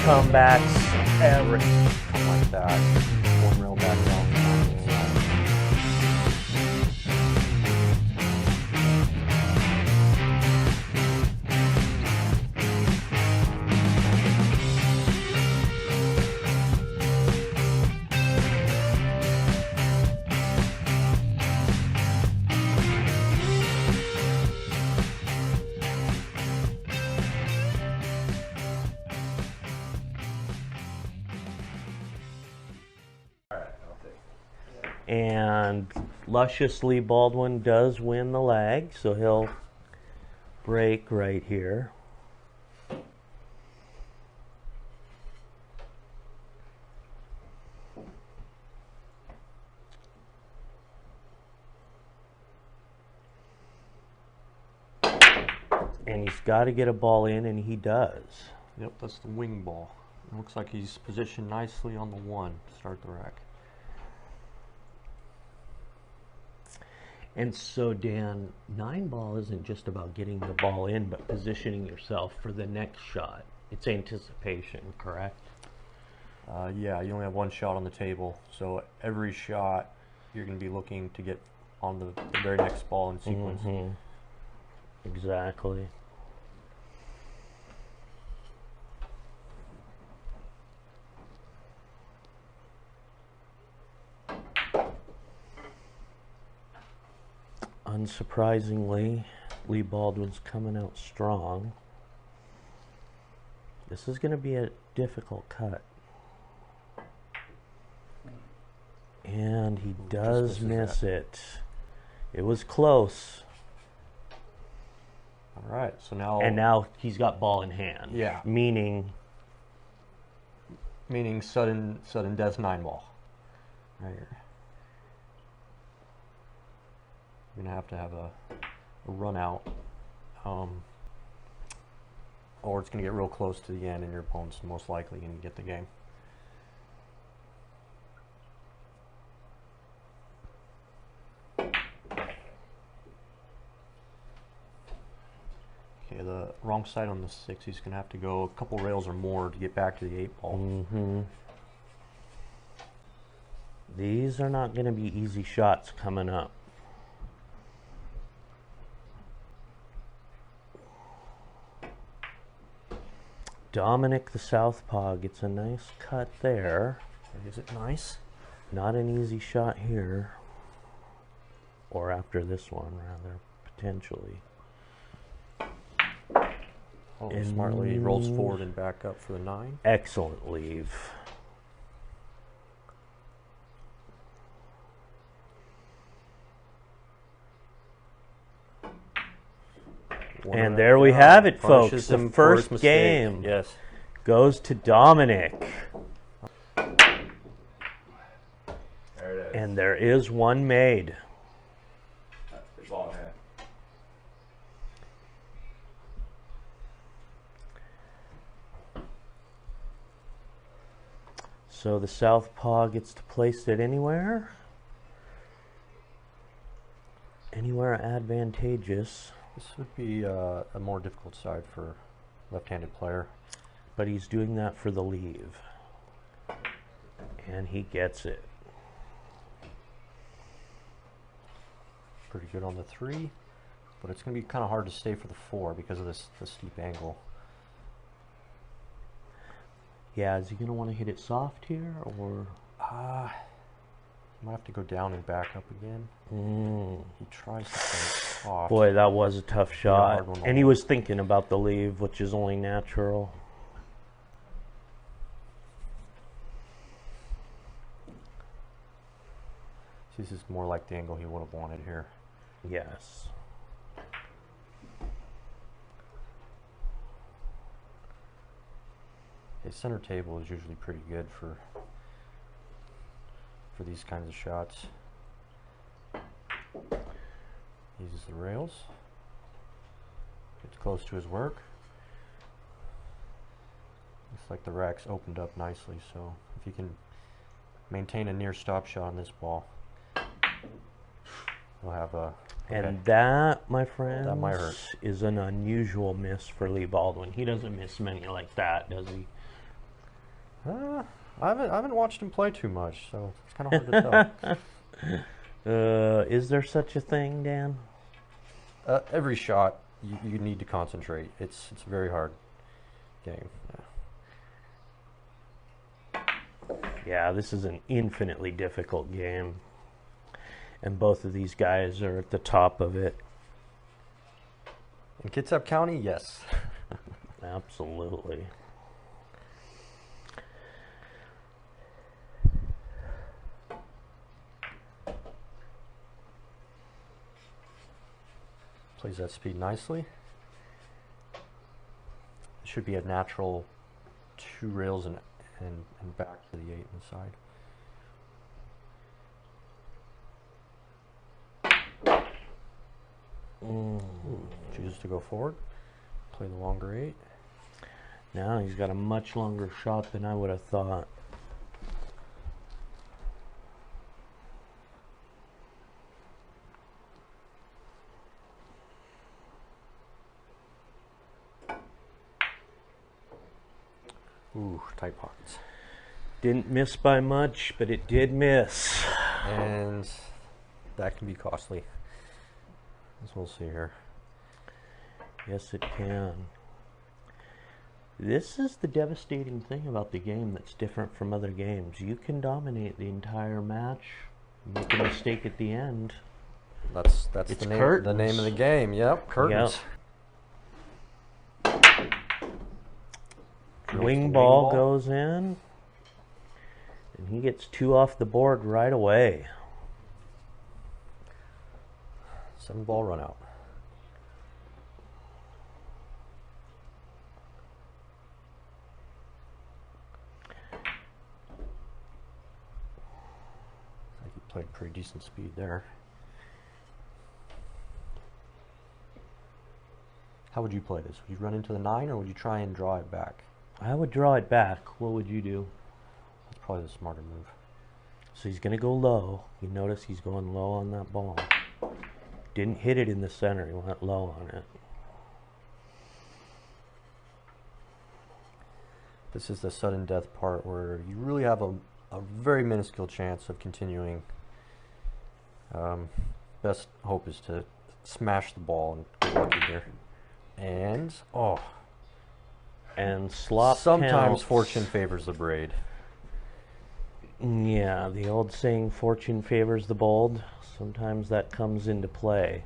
comebacks, everything. Something like that. One rail back down. And lusciously, Baldwin does win the leg, so he'll break right here. And he's got to get a ball in, and he does. Yep, that's the wing ball. It looks like he's positioned nicely on the one to start the rack. And so, Dan, 9-ball isn't just about getting the ball in, but positioning yourself for the next shot. It's anticipation, correct? Yeah, you only have one shot on the table, so every shot you're going to be looking to get on the very next ball in sequence. Mm-hmm. Exactly. Unsurprisingly, Lee Baldwin's coming out strong. This is going to be a difficult cut. And he does miss it. It was close. All right, so now... And now he's got ball in hand. Yeah. Meaning sudden death 9-ball. Right here. You're going to have a run out, or it's going to get real close to the end and your opponent's most likely going to get the game. Okay, the wrong side on the 6, he's going to have to go a couple rails or more to get back to the 8-ball. Mm-hmm. These are not going to be easy shots coming up. Dominick the southpaw gets a nice cut there. Is it nice? Not an easy shot here. Or after this one, rather, potentially. Oh, smartly rolls forward and back up for the 9. Excellent leave. And there we have it, folks. The first game goes to Dominick. There it is. And there is one made. It's all head. So the southpaw gets to place it anywhere. Anywhere advantageous. This would be a more difficult side for left-handed player. But he's doing that for the leave. And he gets it. Pretty good on the 3, but it's going to be kind of hard to stay for the 4 because of this steep angle. Yeah, is he going to want to hit it soft here, or? Might have to go down and back up again. He tries to play soft. Boy, that was a tough shot. Yeah, and he was thinking about the leave, which is only natural. This is more like the angle he would have wanted here. Yes. His center table is usually pretty good for these kinds of shots. Uses the rails. Gets close to his work. Looks like the rack's opened up nicely, so if you can maintain a near stop shot on this ball, you'll have a... And that, my friends, that might hurt. Is an unusual miss for Lee Baldwin. He doesn't miss many like that, does he? I haven't watched him play too much, so it's kind of hard to tell. Is there such a thing, Dan? Every shot, you need to concentrate. It's a very hard game. Yeah, this is an infinitely difficult game. And both of these guys are at the top of it. In Kitsap County, yes. Absolutely. Plays that speed nicely. It should be a natural 2 rails and back to the 8 inside. Chooses to go forward, play the longer 8. Now he's got a much longer shot than I would have thought. Ooh, tight pockets. Didn't miss by much, but it did miss. And that can be costly, as we'll see here. Yes, it can. This is the devastating thing about the game that's different from other games. You can dominate the entire match, make a mistake at the end. That's It's the name curtains. of the game. Yep, curtains. Wing ball goes in, and he gets 2 off the board right away. 7-ball run out. I think he played pretty decent speed there. How would you play this? Would you run into the 9 or would you try and draw it back? I would draw it back. What would you do? That's probably the smarter move. So he's going to go low. You notice he's going low on that ball. Didn't hit it in the center. He went low on it. This is the sudden death part where you really have a very minuscule chance of continuing. Best hope is to smash the ball and get lucky here. And, And slop sometimes counts. fortune favors the braid. Yeah, the old saying, fortune favors the bold. Sometimes that comes into play.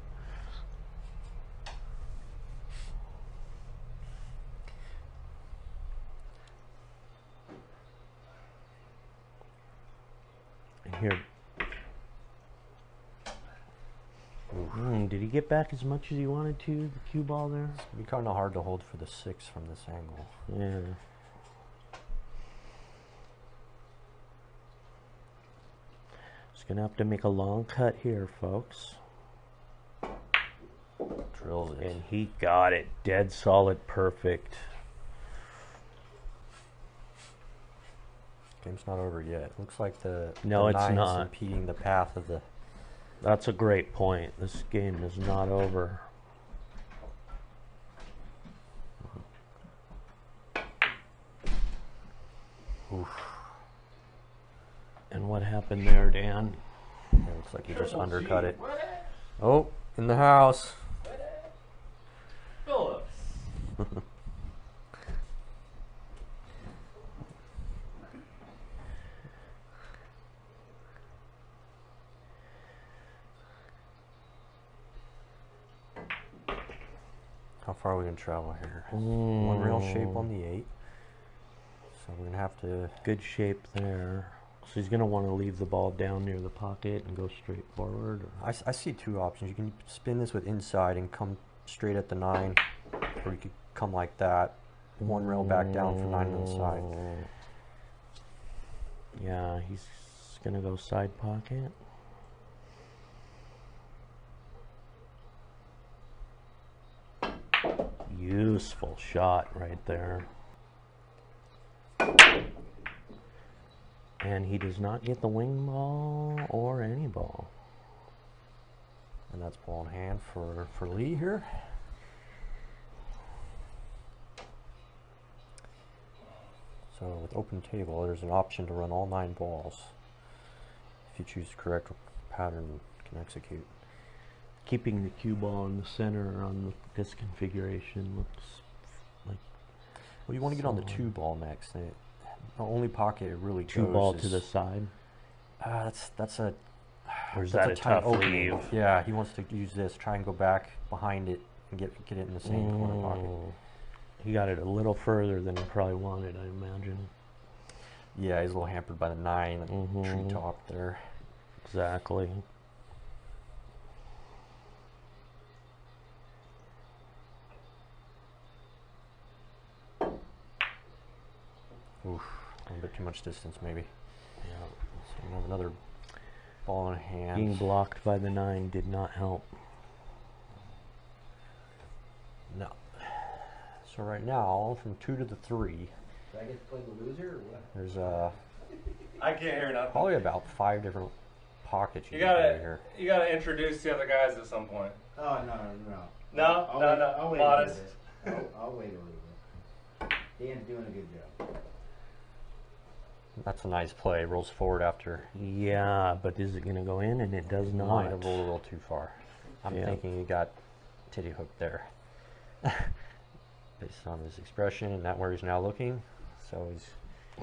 And here. Did he get back as much as he wanted to, the cue ball there? It's going to be kind of hard to hold for the 6 from this angle. Yeah. Just going to have to make a long cut here, folks. Drills it. And he got it. Dead solid, perfect. Game's not over yet. Looks like the No, it's 9's not. impeding the path of the... That's a great point. This game is not over. Oof. And what happened there, Dan? It looks like he just undercut it. Oh, in the house. Phillips. How far are we going to travel here? 1 rail shape on the 8. So we're going to have to... Good shape there. So he's going to want to leave the ball down near the pocket and go straight forward. Or? I see 2 options. You can spin this with inside and come straight at the 9. Or you could come like that. 1 rail back down for 9 to the side. Yeah, he's going to go side pocket. Useful shot right there. And he does not get the wing ball or any ball. And that's ball in hand for Lee here. So with open table, there's an option to run all 9 balls. If you choose the correct pattern, you can execute. Keeping the cue ball in the center on this configuration looks like Well, you want to get on the solid. 2 ball next. The only pocket it really Two goes ball is, to the side. that's a Or is that's that a tight tough opening. leave? Yeah, he wants to use this, try and go back behind it and get it in the same corner pocket. He got it a little further than he probably wanted, I imagine. Yeah, he's a little hampered by the 9 tree top there. Exactly. Oof, a little bit too much distance maybe. Yeah. So we have another ball in hand. Being blocked by the 9 did not help. No. So right now, from 2 to the 3, Do I get to play the loser or what? there's I can't hear nothing. probably about 5 different pockets You can play gotta, here. you gotta introduce the other guys at some point. Oh, no. No, I'll no, wait, no. I'll wait Modest. a little bit. I'll wait a little bit. Dan's doing a good job. That's a nice play. Rolls forward after. Yeah, but is it going to go in? And it does not. Might have rolled a little too far. I'm Yeah. thinking he got titty hooked there. Based on his expression and that where he's now looking. So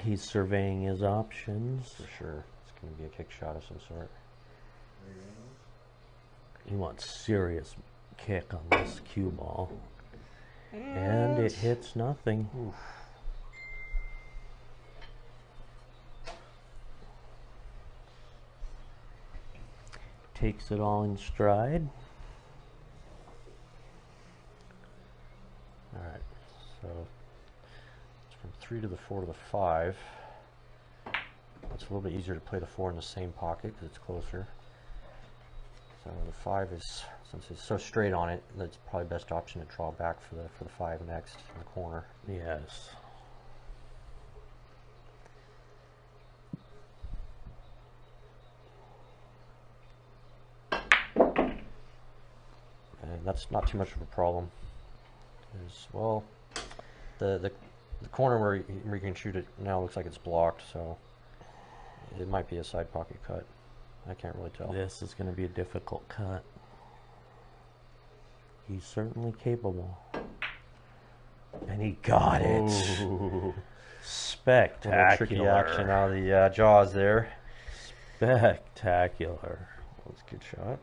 He's surveying his options. for sure it's going to be a kick shot of some sort. He wants serious kick on this cue ball. And it hits nothing. Oof. Takes it all in stride. Alright, so it's from 3 to the 4 to the 5. It's a little bit easier to play the 4 in the same pocket because it's closer. So the 5 is, since it's so straight on it, that's probably best option to draw back for the 5 next in the corner. Yes. And that's not too much of a problem. Because, well, the corner where you can shoot it now looks like it's blocked, so it might be a side pocket cut. I can't really tell. This is going to be a difficult cut. He's certainly capable. And he got it. Ooh. Spectacular. Little tricky action out of the jaws there. Spectacular. That's a good shot.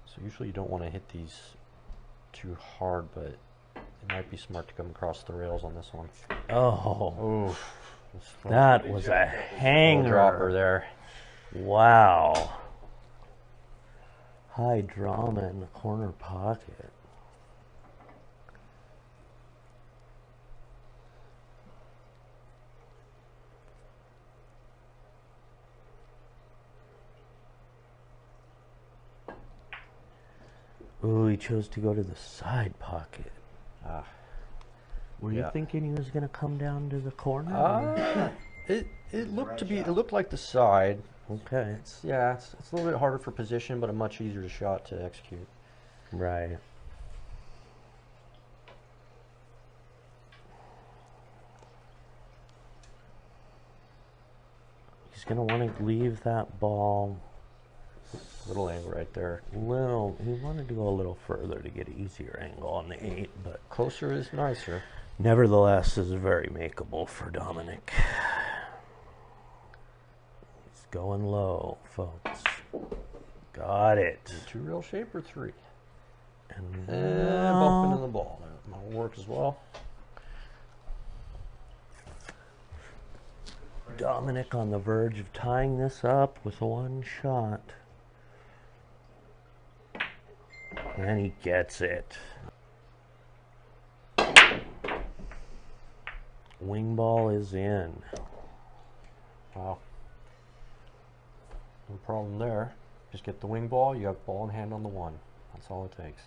So usually you don't want to hit these too hard, but it might be smart to come across the rails on this one. Oh, Oof. that was a Little hanger. dropper there. Wow. High drama in the corner pocket. Ooh, he chose to go to the side pocket. Ah. Were you Yeah. thinking he was going to come down to the corner? It looked to be. It looked like the side. Okay. It's a little bit harder for position, but a much easier shot to execute. Right. He's going to want to leave that ball Little angle right there. little. He wanted to go a little further to get an easier angle on the 8, but Closer is nicer. nevertheless is very makeable for Dominick. He's going low, folks. Got it. 2 real shape or 3? And Bumping in the ball. That'll work as well. Dominick on the verge of tying this up with one shot. And he gets it. Wing ball is in. Wow. No problem there. Just get the wing ball. You have ball in hand on the 1. That's all it takes.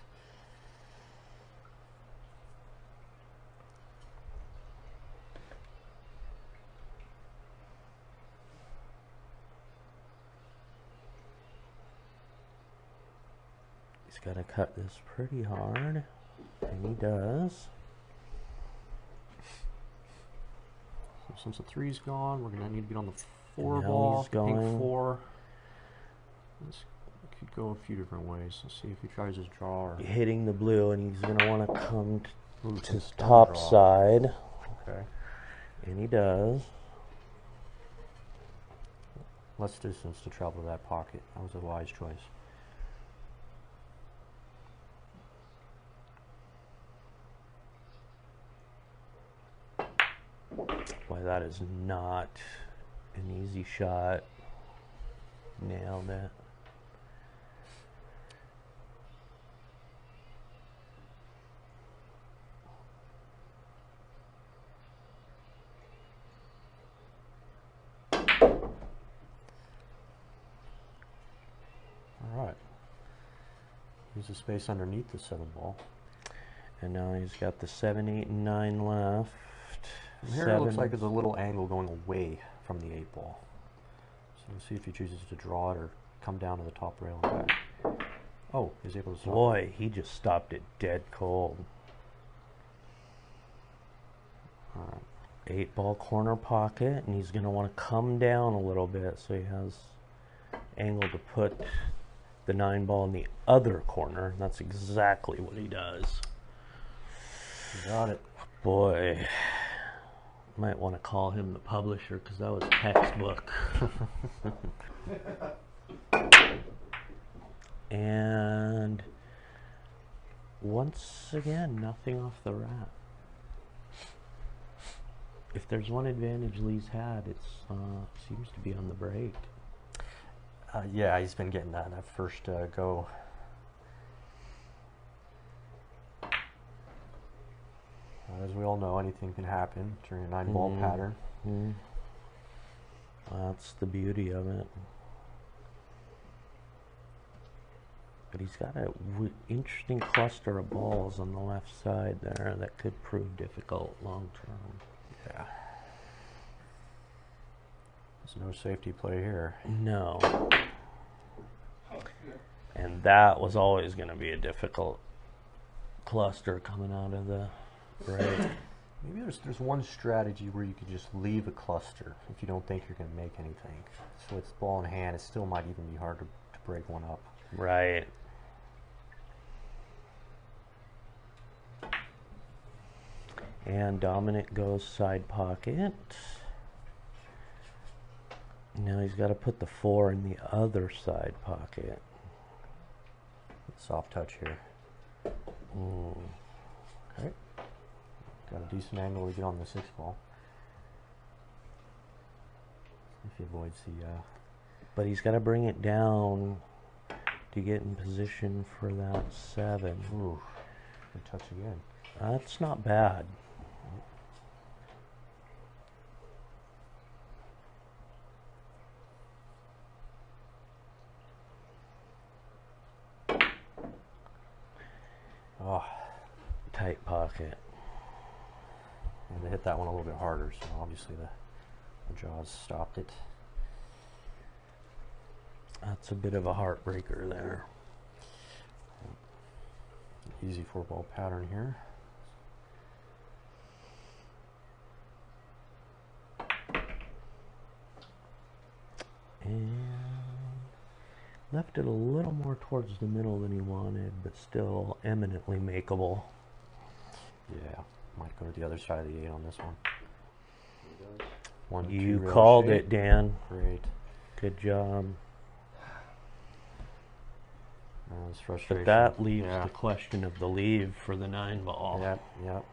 He's got to cut this pretty hard, and he does. So since the 3's gone, we're gonna need to get on the 4 now ball. he's going. Pink 4. This could go a few different ways. Let's see if he tries his draw. Or Hitting the blue, and he's going to want to come to his top draw. side, Okay. and he does. Less distance to travel to that pocket. That was a wise choice. Boy, that is not an easy shot. Nailed it. All right. Use the space underneath the 7 ball. And now he's got the 7, 8, and 9 left. From here it looks like there's a little angle going away from the 8 ball. So we'll see if he chooses to draw it or come down to the top rail and back. Oh, he's able to stop. Boy, he just stopped it dead cold. All right. 8 ball corner pocket, and he's going to want to come down a little bit so he has angle to put the 9 ball in the other corner. And that's exactly what he does. You got it. Boy, might want to call him the publisher because that was textbook. And once again, nothing off the rat. If there's one advantage Lee's had, it seems to be on the break. Yeah, he's been getting that first go. As we all know, anything can happen during a 9 ball pattern. That's the beauty of it. But he's got an interesting cluster of balls on the left side there that could prove difficult long term. Yeah. There's no safety play here. No. And that was always going to be a difficult cluster coming out of the break. Maybe there's one strategy where you could just leave a cluster if you don't think you're going to make anything. So with ball in hand, it still might even be hard to break one up. Right. And Dominick goes side pocket. Now he's got to put the 4 in the other side pocket. Soft touch here. Okay. Got a decent angle to get on the 6 ball. If he avoids the... But he's got to bring it down to get in position for that 7. Ooh, good touch again. That's not bad. Oh, Tight pocket. and to hit that one a little bit harder, so obviously the jaws stopped it. That's a bit of a heartbreaker there. Easy 4 ball pattern here. And left it a little more towards the middle than he wanted, but still eminently makeable. Yeah, might go to the other side of the 8 on this one. 1, 2 You rail called shape. it, Dan. Great. Good job. This frustration. But that leaves Yeah. the question of the leave for the 9 ball. Yep, yep.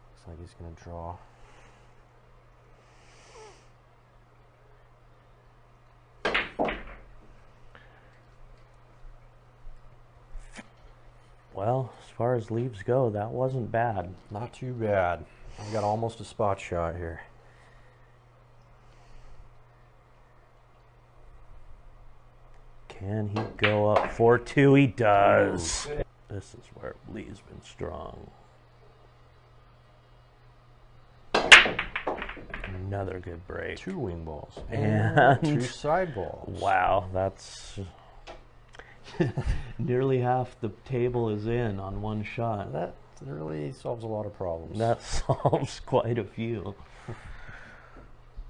Looks like he's going to draw. Well, as far as leaves go, that wasn't bad. Not too bad. I've got almost a spot shot here. Can he go up 4-2? He does. Ooh. This is where Lee's been strong. Another good break. 2 wing balls. And 2 side balls. Wow, that's nearly half the table is in on one shot. That really solves a lot of problems. That solves quite a few.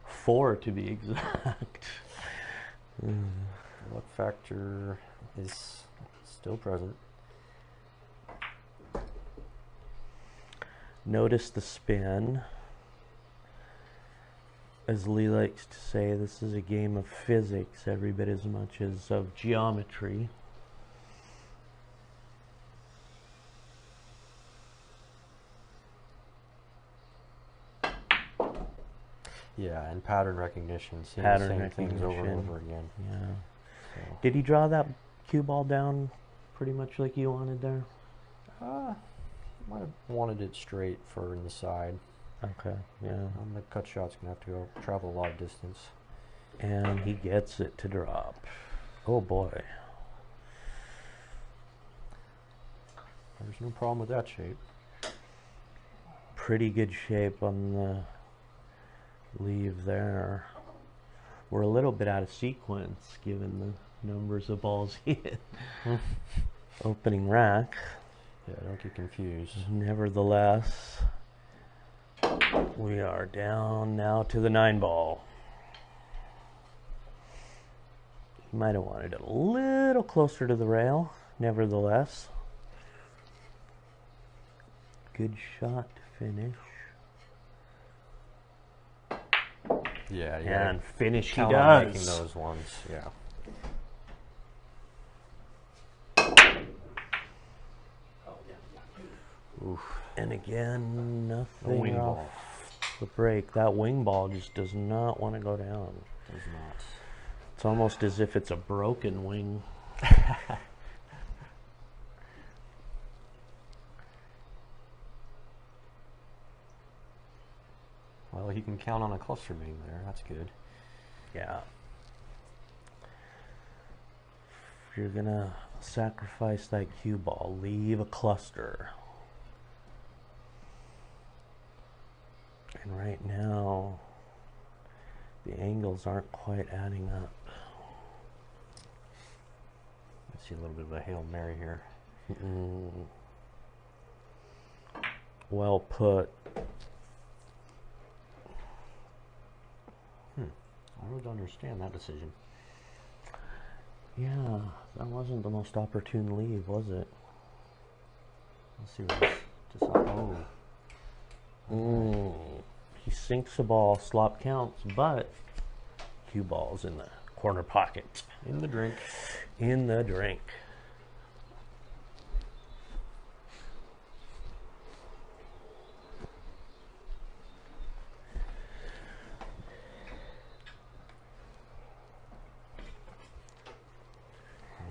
4 to be exact. Luck factor is still present. Notice the spin. As Lee likes to say, this is a game of physics every bit as much as of geometry. Yeah, and pattern recognition. Seeing Pattern the same things over and recognition. over again. Yeah. So. Did he draw that cue ball down pretty much like you wanted there? Might have wanted it straight for in the side. Okay, yeah. The cut shot's gonna have to go travel a lot of distance. And he gets it to drop. Oh boy. There's no problem with that shape. Pretty good shape on the leave there. We're a little bit out of sequence given the numbers of balls he hit. Opening rack. Yeah, don't get confused. Nevertheless, we are down now to the 9 ball. He might have wanted it a little closer to the rail. Nevertheless, good shot to finish. Yeah, And finish he count on making does. those ones. Yeah. Oof. And again, A nothing wing off ball. the break. That wing ball just does not want to go down. Does not. It's almost as if it's a broken wing. Well, he can count on a cluster being there. That's good. Yeah. If you're gonna sacrifice that cue ball, leave a cluster. And right now, the angles aren't quite adding up. I see a little bit of a Hail Mary here. Well put. I would understand that decision. Yeah, that wasn't the most opportune leave, was it? Let's see what this. Oh. He sinks a ball, slop counts, but cue ball's in the corner pocket. In the drink. In the drink.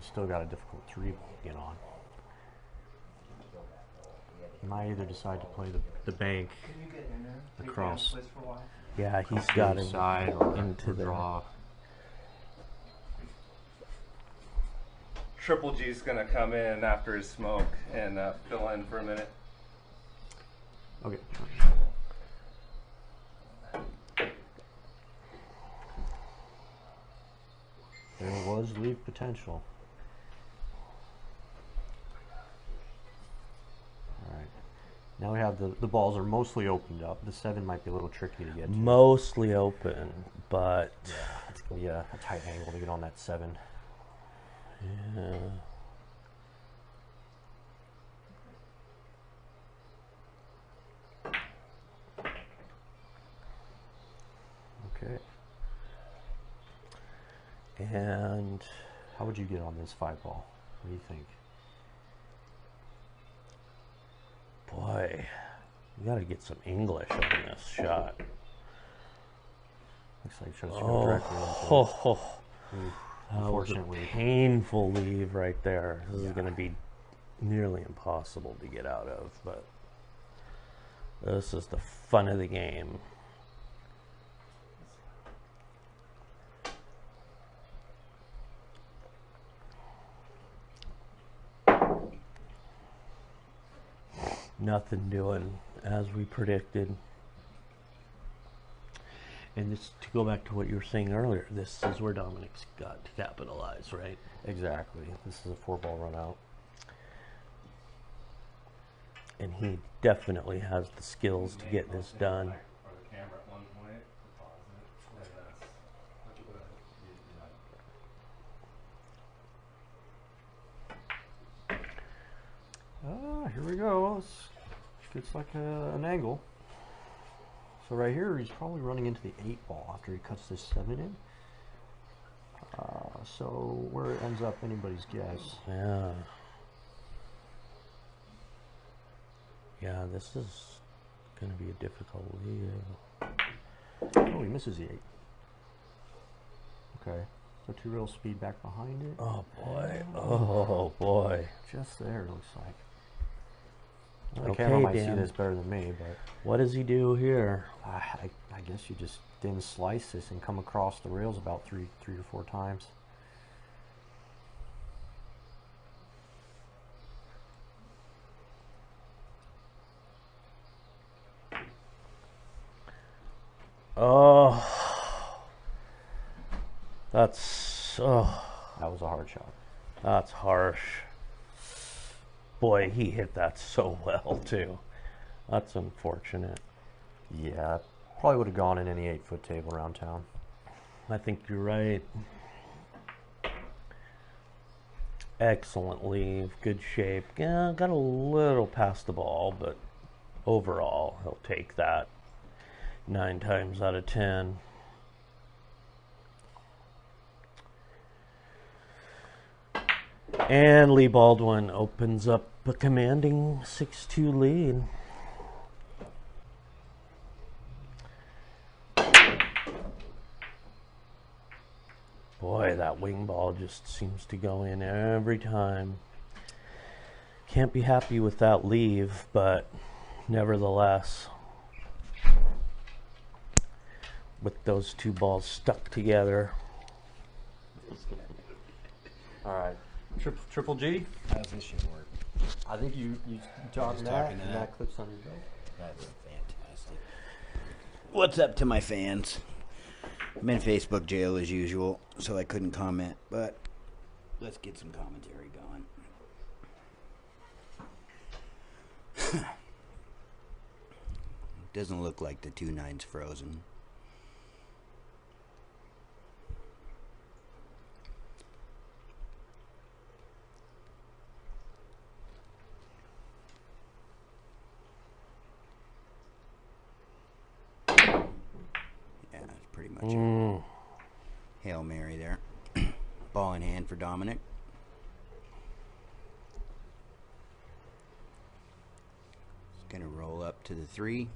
Still got a difficult 3 ball to get on. He might either decide to play the bank across Yeah, he's got the him side or into the draw. Triple G's gonna come in after his smoke and fill in for a minute. Okay. There was leave potential. Alright. Now we have the balls are mostly opened up. The 7 might be a little tricky to get to. mostly open, but Yeah, it's going to be a tight angle to get on that 7. yeah. Okay. And How would you get on this 5 ball? What do you think? boy, you got to get some English on this shot. Looks like it shows go directly into it. Oh, Ooh, that was a unfortunately. painful leave right there. This is going to be nearly impossible to get out of, but this is the fun of the game. Nothing doing as we predicted. And this, to go back to what you were saying earlier, this is where Dominick's got to capitalize, right? Exactly. This is a 4-ball run out. And he definitely has the skills to get this done. Or the camera at one point, pause it, and Here we go. It's like an angle. So right here, he's probably running into the 8-ball after he cuts this 7 in. So where it ends up, anybody's guess. Yeah. Yeah, this is going to be a difficult lead. Oh, he misses the 8. Okay. So 2 real speed back behind it. Oh boy. Oh boy. Just there, it looks like. The Okay, camera might see Dan. this better than me, but What does he do here? I guess you just thin slice this and come across the rails about three or 4 times. Oh. That's, oh, That was a hard shot. that's harsh. Boy, he hit that so well, too. That's unfortunate. Yeah, probably would have gone in any 8-foot table around town. I think you're right. Excellent leave, good shape. Yeah, got a little past the ball, but overall, he'll take that 9 times out of 10. And Lee Baldwin opens up a commanding 6-2 lead. Boy, that wing ball just seems to go in every time. Can't be happy with that leave, but nevertheless, with those 2 balls stuck together. All right. Triple G? How's this shit work? I think you talking that, talking and that. that clips on your belt. That's fantastic. What's up to my fans? I'm in Facebook jail as usual, so I couldn't comment, but let's get some commentary going. Doesn't look like the 2-9's frozen. Yeah, that's pretty much it. Hail Mary there. Ball in hand for Dominick. He's going to roll up to the 3.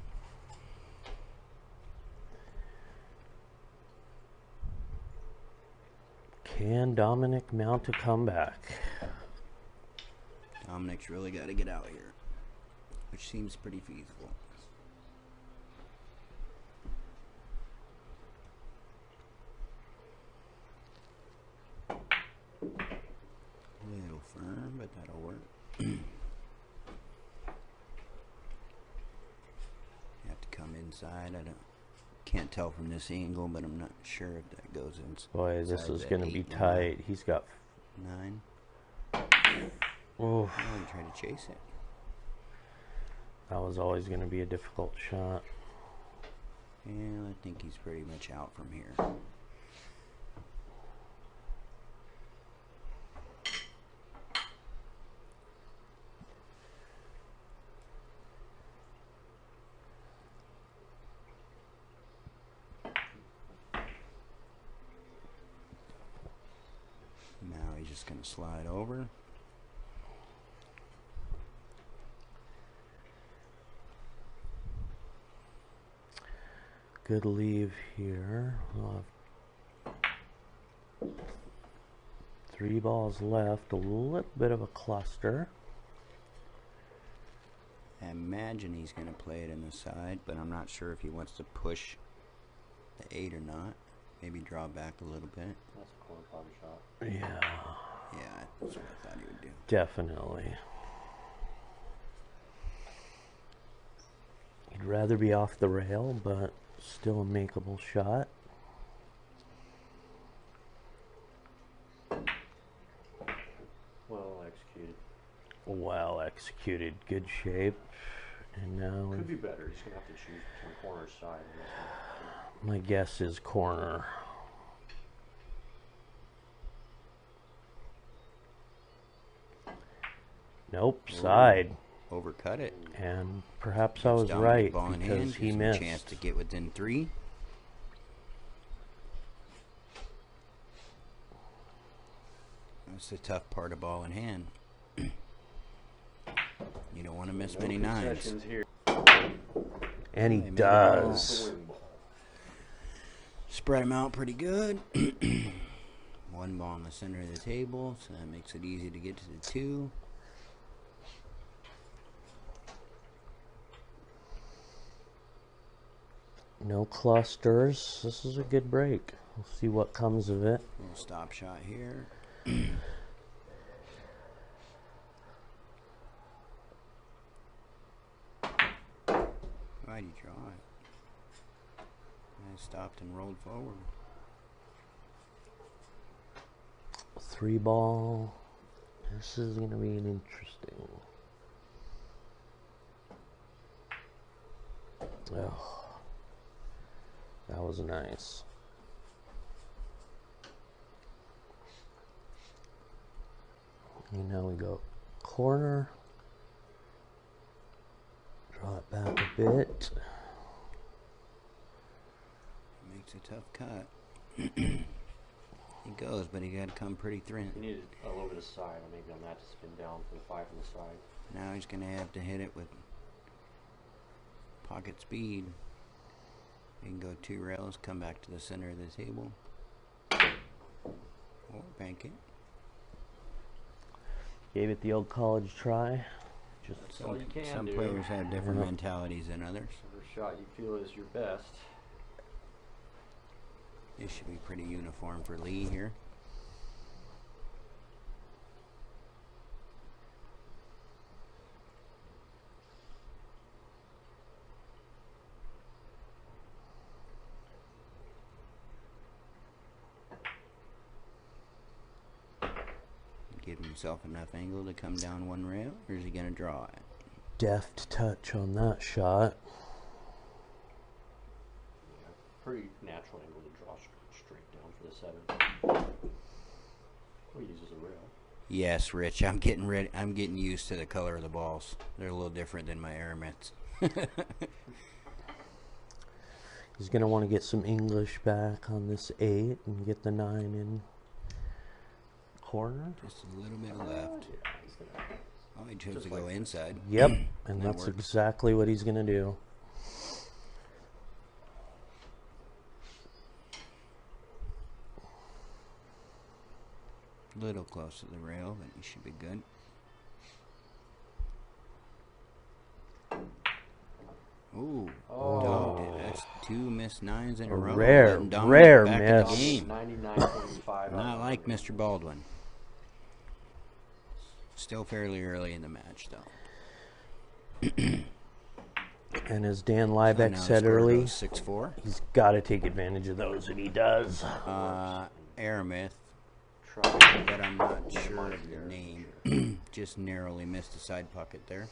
Can Dominick mount a comeback? Dominick's really got to get out here, which seems pretty feasible. A little firm, but that'll work. Have to come inside. Can't tell from this angle, but I'm not sure if that goes in. Boy, this inside is that going to be 8 or tight. He's got... 9. Oof, Oh, he tried to chase it. that was always going to be a difficult shot. Yeah, I think he's pretty much out from here. Now he's just going to slide over. Good leave here. We'll have 3 balls left. A little bit of a cluster. I imagine he's going to play it in the side, but I'm not sure if he wants to push the 8 or not. Maybe draw back a little bit. That's a corner pocket shot. Yeah, Yeah, that's what I thought he would do. definitely. He'd rather be off the rail, but Still a makeable shot. Well executed. Well executed. Good shape. And now Could be better. He's gonna have to choose between corner or side. my guess is corner. Nope, side. Overcut it. And perhaps I Gives was Dominick right ball in because hand, he gives him a missed. chance to get within 3. That's the tough part of ball in hand. You don't want to miss many nines. Here. And he They made it does. Spread them out pretty good. One ball in the center of the table, so that makes it easy to get to the 2. No clusters. This is a good break. We'll see what comes of it. Little stop shot here. Why'd you draw it? I stopped and rolled forward. 3 ball. This is going to be an interesting. Oh, that was nice. And now we go corner. Draw it back a bit. Makes a tough cut. He goes, but he got to come pretty thin. You need it a little bit of side, or maybe on that to spin down for the 5 on the side. Now he's going to have to hit it with pocket speed. He can go 2 rails, come back to the center of the table, or bank it. Gave it the old college try. Just That's all you can Some do. players have different mentalities than others. Whatever shot you feel is your best. This should be pretty uniform for Lee here. Give himself enough angle to come down 1 rail, or is he going to draw it? deft touch on that shot. Yeah, pretty natural angle to draw straight down for the 7. Oh, he uses a rail. Yes, Rich. I'm getting used to the color of the balls. They're a little different than my Aramets. He's going to want to get some English back on this 8 and get the 9 in corner. Just a little bit left. Yeah, he's gonna. Oh, he chose to go inside. Yep, and That that's works. exactly what he's going to do. A little close to the rail, but he should be good. Ooh, dogged it. That's 2 missed 9s in a row. Rare, Letting Dominick rare back in the miss. game. 99.5. Not like Mr. Baldwin. Still fairly early in the match, though. And as Dan So Liebeck now said score early, goes 6-4. he's got to take advantage of those, and he does. Aramith, Try. but I'm not sure of the name. Just narrowly missed the side pocket there.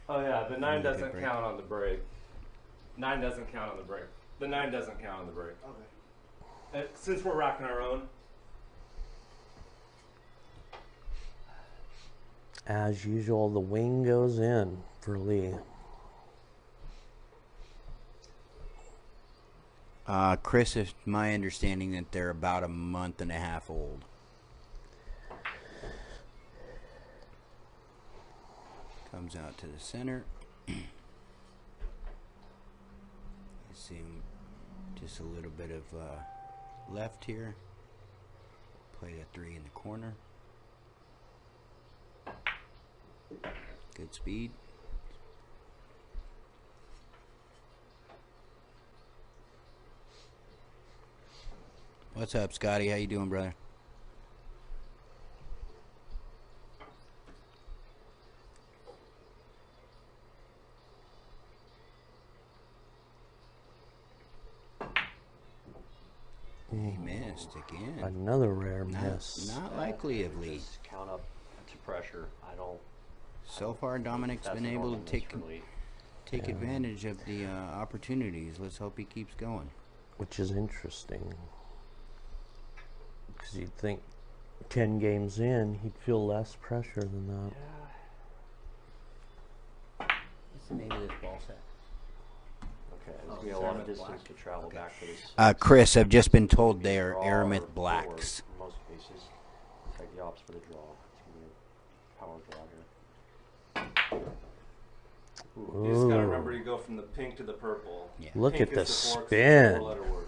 Oh yeah, the 9 Really good doesn't break. count on the break. 9 doesn't count on the break. The 9 doesn't count on the break. Okay. Since we're rocking our own. As usual, the wing goes in for Lee. Chris, it's my understanding that they're about a month and a half old. Comes out to the center. I see just a little bit of left here. Play a 3 in the corner. Good speed. What's up, Scotty? How you doing, brother? He missed again. Another rare miss. Not likely of Lee. Just count up to pressure. I don't. So far, Dominick's That's been a able normal to miss take for Lee. advantage of the opportunities. Let's hope he keeps going. Which is interesting. Because you'd think 10 games in, he'd feel less pressure than that. What's the name of this ball set? Okay, there's gonna be a lot of distance to travel back to this. Chris, I've just been told they're Draw Aramith or blacks. four in most cases. It's like the opposite for the draw. It's gonna be a power draw here. You just gotta remember you go from the pink to the purple. Yeah. Look Pink at the is the forks, spin. it's a four-letter word.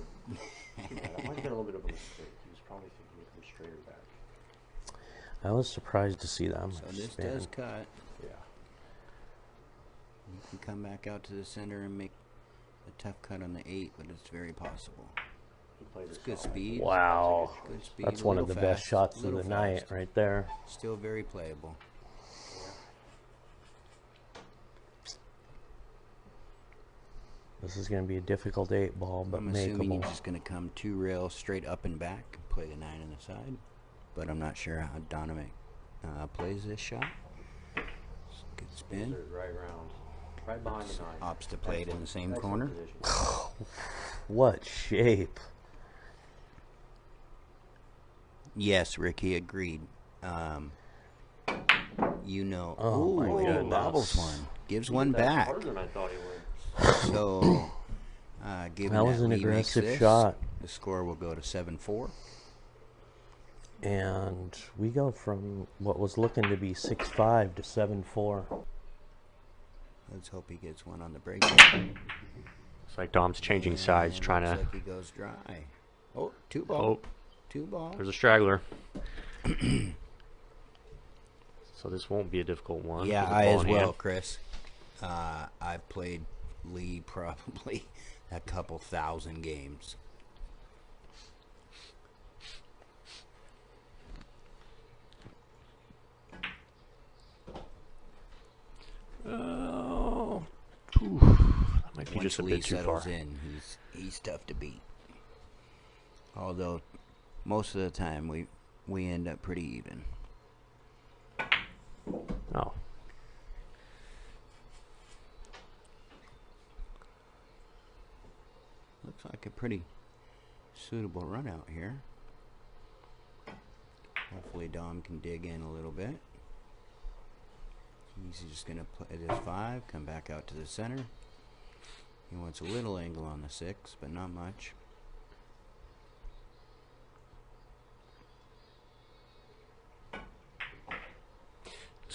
Yeah, that might get a little bit of a mistake. He was probably thinking it comes straighter back. I was surprised to see that much So this spin. does cut. Yeah. You can come back out to the center and make a tough cut on the 8, but it's very possible. He played It's it good solid. speed. Wow. Good speed. That's a one of little the best fast, shots of little the night fast. right there. Still very playable. This is going to be a difficult 8 ball, but I'm assuming makeable. he's just going to come 2 rails straight up and back, play the 9 on the side. But I'm not sure how Dominick plays this shot. Good spin. These are right around. Right behind the 9. Opts to play it in the same Excellent corner. position. What shape. Yes, Ricky agreed. You know, Oh, my goodness. bobbles one, gives one That's back. harder than I thought he would. So, given That was an Lee makes aggressive this, shot. the score will go to 7-4. And we go from what was looking to be 6-5 to 7-4. Let's hope he gets one on the break. It's like Dom's changing sides, trying looks to. like he goes dry. Oh, 2 ball. Oh, 2 ball. there's a straggler. So this won't be a difficult one. Yeah, with the I ball as in well, hand. Chris. I've played Lee probably a couple thousand games. Oh, that might be Once just a Lee bit too settles far. in, he's tough to beat. Although most of the time we end up pretty even. Oh, Looks like a pretty suitable run out here. Hopefully Dom can dig in a little bit. He's just going to play this 5, come back out to the center. He wants a little angle on the 6, but not much.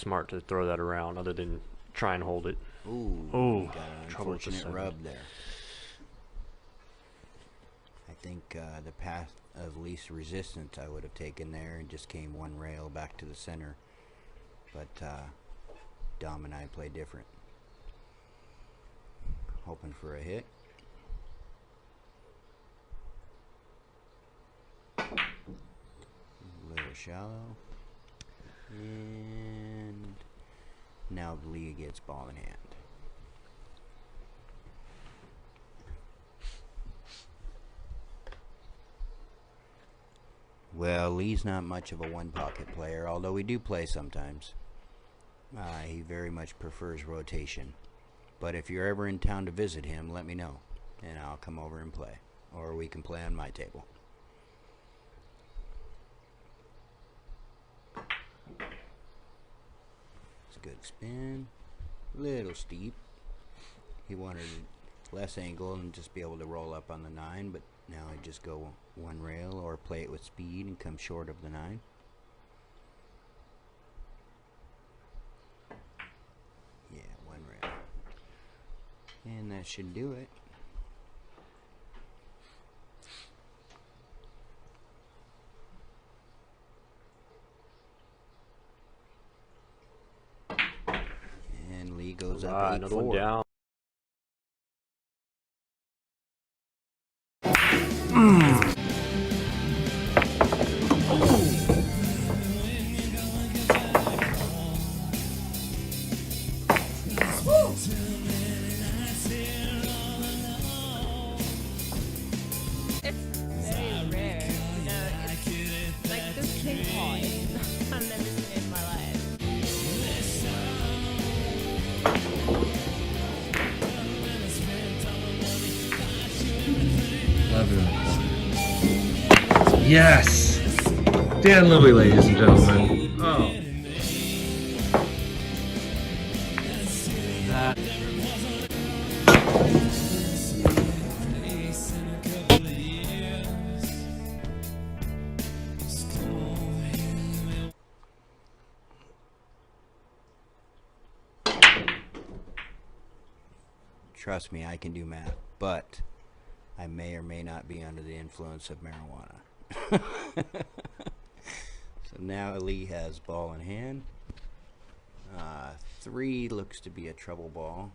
smart to throw that around, other than try and hold it. Ooh, Oh, he got an trouble with the unfortunate 7. rub there. I think the path of least resistance I would have taken there and just came 1 rail back to the center. But Dom and I play different. Hoping for a hit. A little shallow. And now Lee gets ball in hand. Well, Lee's not much of a one-pocket player, although we do play sometimes. He very much prefers rotation. But if you're ever in town to visit him, let me know, and I'll come over and play. Or we can play on my table. It's a good spin. Little steep. He wanted less angle and just be able to roll up on the 9, but now I just go 1 rail or play it with speed and come short of the 9. Yeah, 1 rail. And that should do it. And Lee goes up Another one 8-4. down. 11 in the corner. Yes! Dan Louie, ladies and gentlemen. Oh. That. Trust me, I can do math, but I may or may not be under the influence of marijuana. So now Lee has ball in hand. 3 looks to be a trouble ball,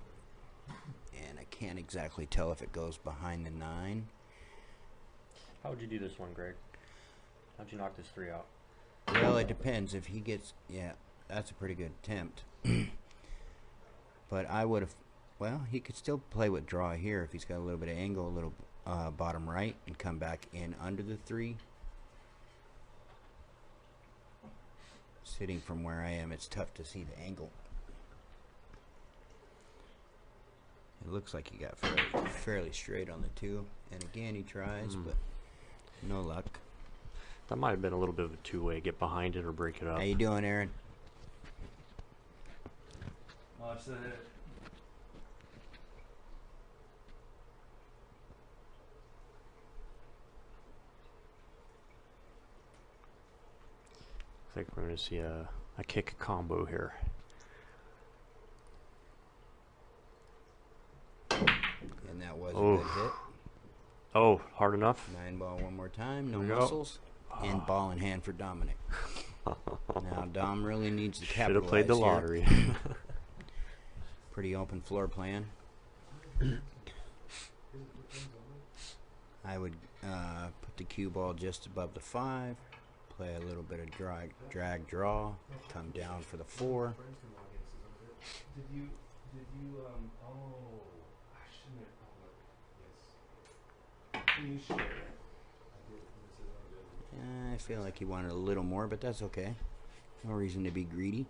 and I can't exactly tell if it goes behind the 9. How would you do this one, Greg? How'd you knock this 3 out? Well, it depends. If he gets, yeah, that's a pretty good attempt. But I would have, well, he could still play with draw here if he's got a little bit of angle, a little bottom right, and come back in under the 3. Sitting from where I am, it's tough to see the angle. It looks like he got fairly straight on the 2. And again, he tries, but no luck. That might have been a little bit of a two-way. Get behind it or break it up. How you doing, Aaron? Watch the hit. I think we're going to see a kick combo here. And that was a good hit. Oh, hard enough? 9 ball one more time, no Here we go. muscles. And ball in hand for Dominic. Now Dom really needs to Should capitalize have played the here. lottery. Pretty open floor plan. I would put the cue ball just above the 5. Play a little bit of drag draw. Come down for the 4. Did you, oh, I shouldn't have, yes. Can you share? I feel like he wanted a little more, but that's okay. No reason to be greedy.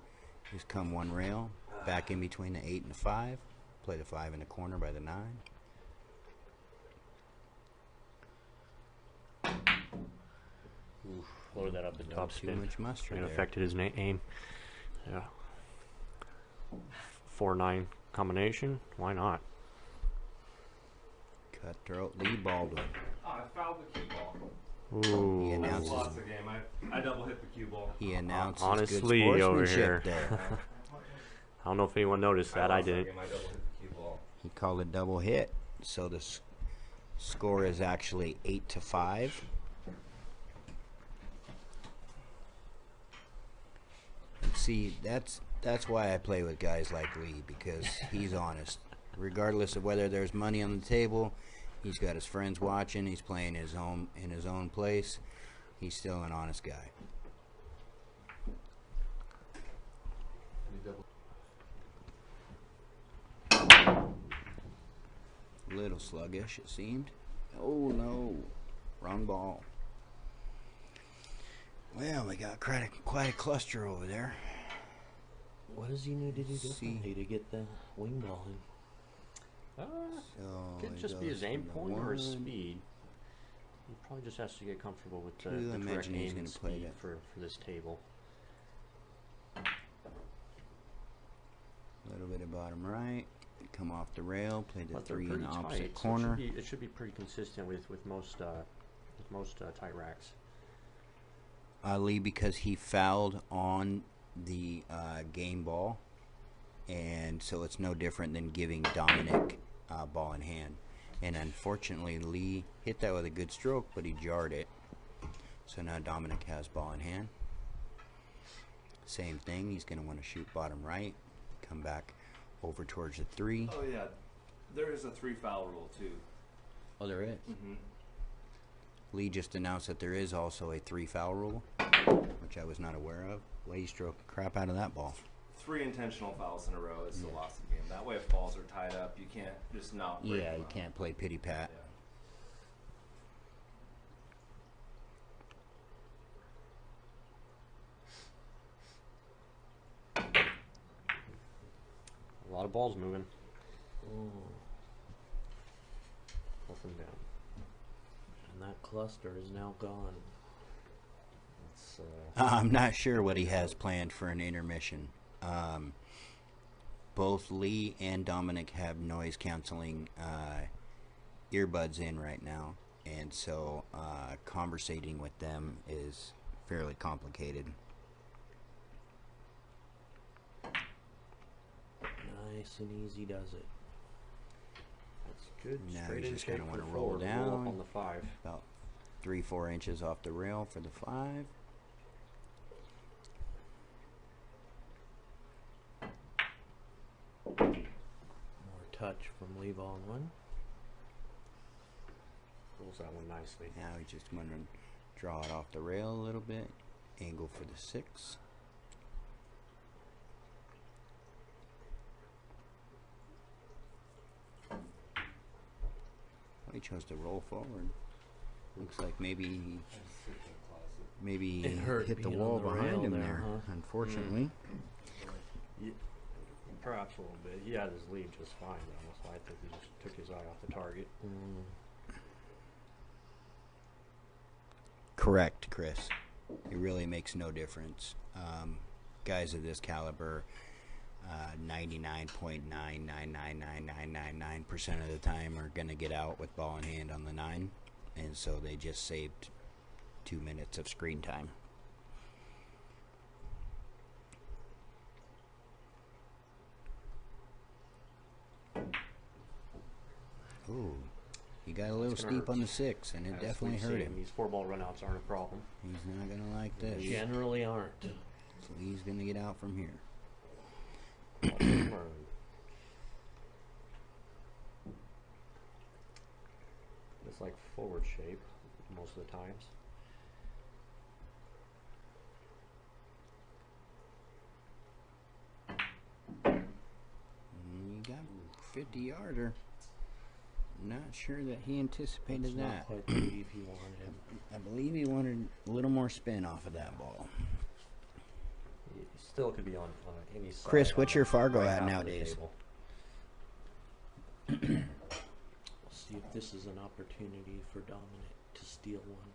Just come one rail, back in between the 8 and the 5. Play the 5 in the corner by the 9. Oof, load that up the top Too spin. much mustard It there. affected his aim. Yeah. 4-9 combination. Why not? Cutthroat Lee Baldwin. Oh, I fouled the cue ball. Ooh. He I announces. lost the game. I double hit the cue ball. He announces Honestly, good over sportsmanship here. there. I don't know if anyone noticed that. I lost that did. game. I double hit the cue ball. He called a double hit, so the score is actually 8-5. See, that's why I play with guys like Lee, because he's honest. Regardless of whether there's money on the table, he's got his friends watching. He's playing in his own place. He's still an honest guy. Little sluggish, it seemed. Oh no, wrong ball. Well, we got quite a cluster over there. What does he need to do differently to get the wing ball in? So Could it just be his goes aim from the point or his 1. speed. He probably just has to get comfortable with the I correct imagine he's aim gonna and play speed that. for this table. A little bit of bottom right. Come off the rail. Play the But they're 3 in pretty the opposite tight, so corner. it should be pretty consistent with most tight racks. Lee, because he fouled on the game ball, and so it's no different than giving Dominic ball in hand. And unfortunately, Lee hit that with a good stroke, but he jarred it. So now Dominic has ball in hand. Same thing. He's going to want to shoot bottom right. Come back over towards the 3. Oh yeah, there is a 3 foul rule too. Oh, there is. Mm-hmm. Lee just announced that there is also a 3 foul rule, which I was not aware of. Lee stroked the crap out of that ball. 3 intentional fouls in a row is the loss of the game. That way, if balls are tied up, you can't just not break Yeah, them you up. can't play pity pat. Yeah. A lot of balls moving. Up and down. cluster is now gone. It's, I'm not sure what he has planned for an intermission. Both Lee and Dominick have noise canceling earbuds in right now, and so conversating with them is fairly complicated. Nice and easy does it. that's good. Now Straight he's in just gonna shape wanna for roll forward, roll down. up on the 5. About 3-4 inches off the rail for the 5. More touch from Lee Baldwin. Rolls that one nicely. Now he's just going to draw it off the rail a little bit. Angle for the 6. Well, he chose to roll forward. Looks like maybe he It hurt hit the being wall on the behind rail him there, there, huh? unfortunately. Yeah, perhaps a little bit. He had his lead just fine though, so I think he just took his eye off the target. Correct, Chris. It really makes no difference. Guys of this caliber, 99.9999999% of the time are going to get out with ball in hand on the 9, and so they just saved 2 minutes of screen time. Ooh, he got a little gonna steep hurt. on the 6, and it As definitely we've hurt seen, him. These 4-ball runouts aren't a problem. He's not going to like this. Generally aren't. So he's going to get out from here. It's like forward shape most of the times. You got 50-yarder. Not sure that he anticipated That's not that. quite the weave he wanted. I believe he wanted a little more spin off of that ball. He still could be on any side. Chris, what's your Fargo right at half of the nowadays? table. We'll see if this is an opportunity for Dominick to steal one.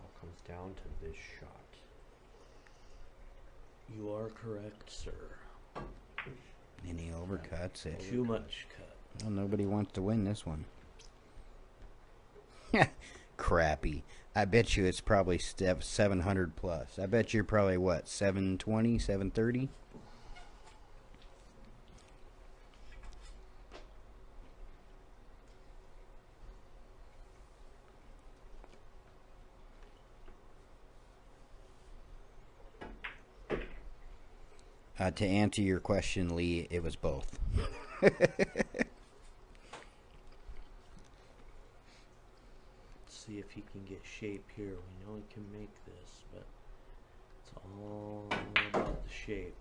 All comes down to this shot. Mm-hmm. You are correct, sir. And he overcuts it. Too much cut. Well, nobody wants to win this one. Crappy. I bet you it's probably 700 plus. I bet you're probably, what, 720, 730? To answer your question, Lee, it was both. See if he can get shape here. We know he can make this, but it's all about the shape.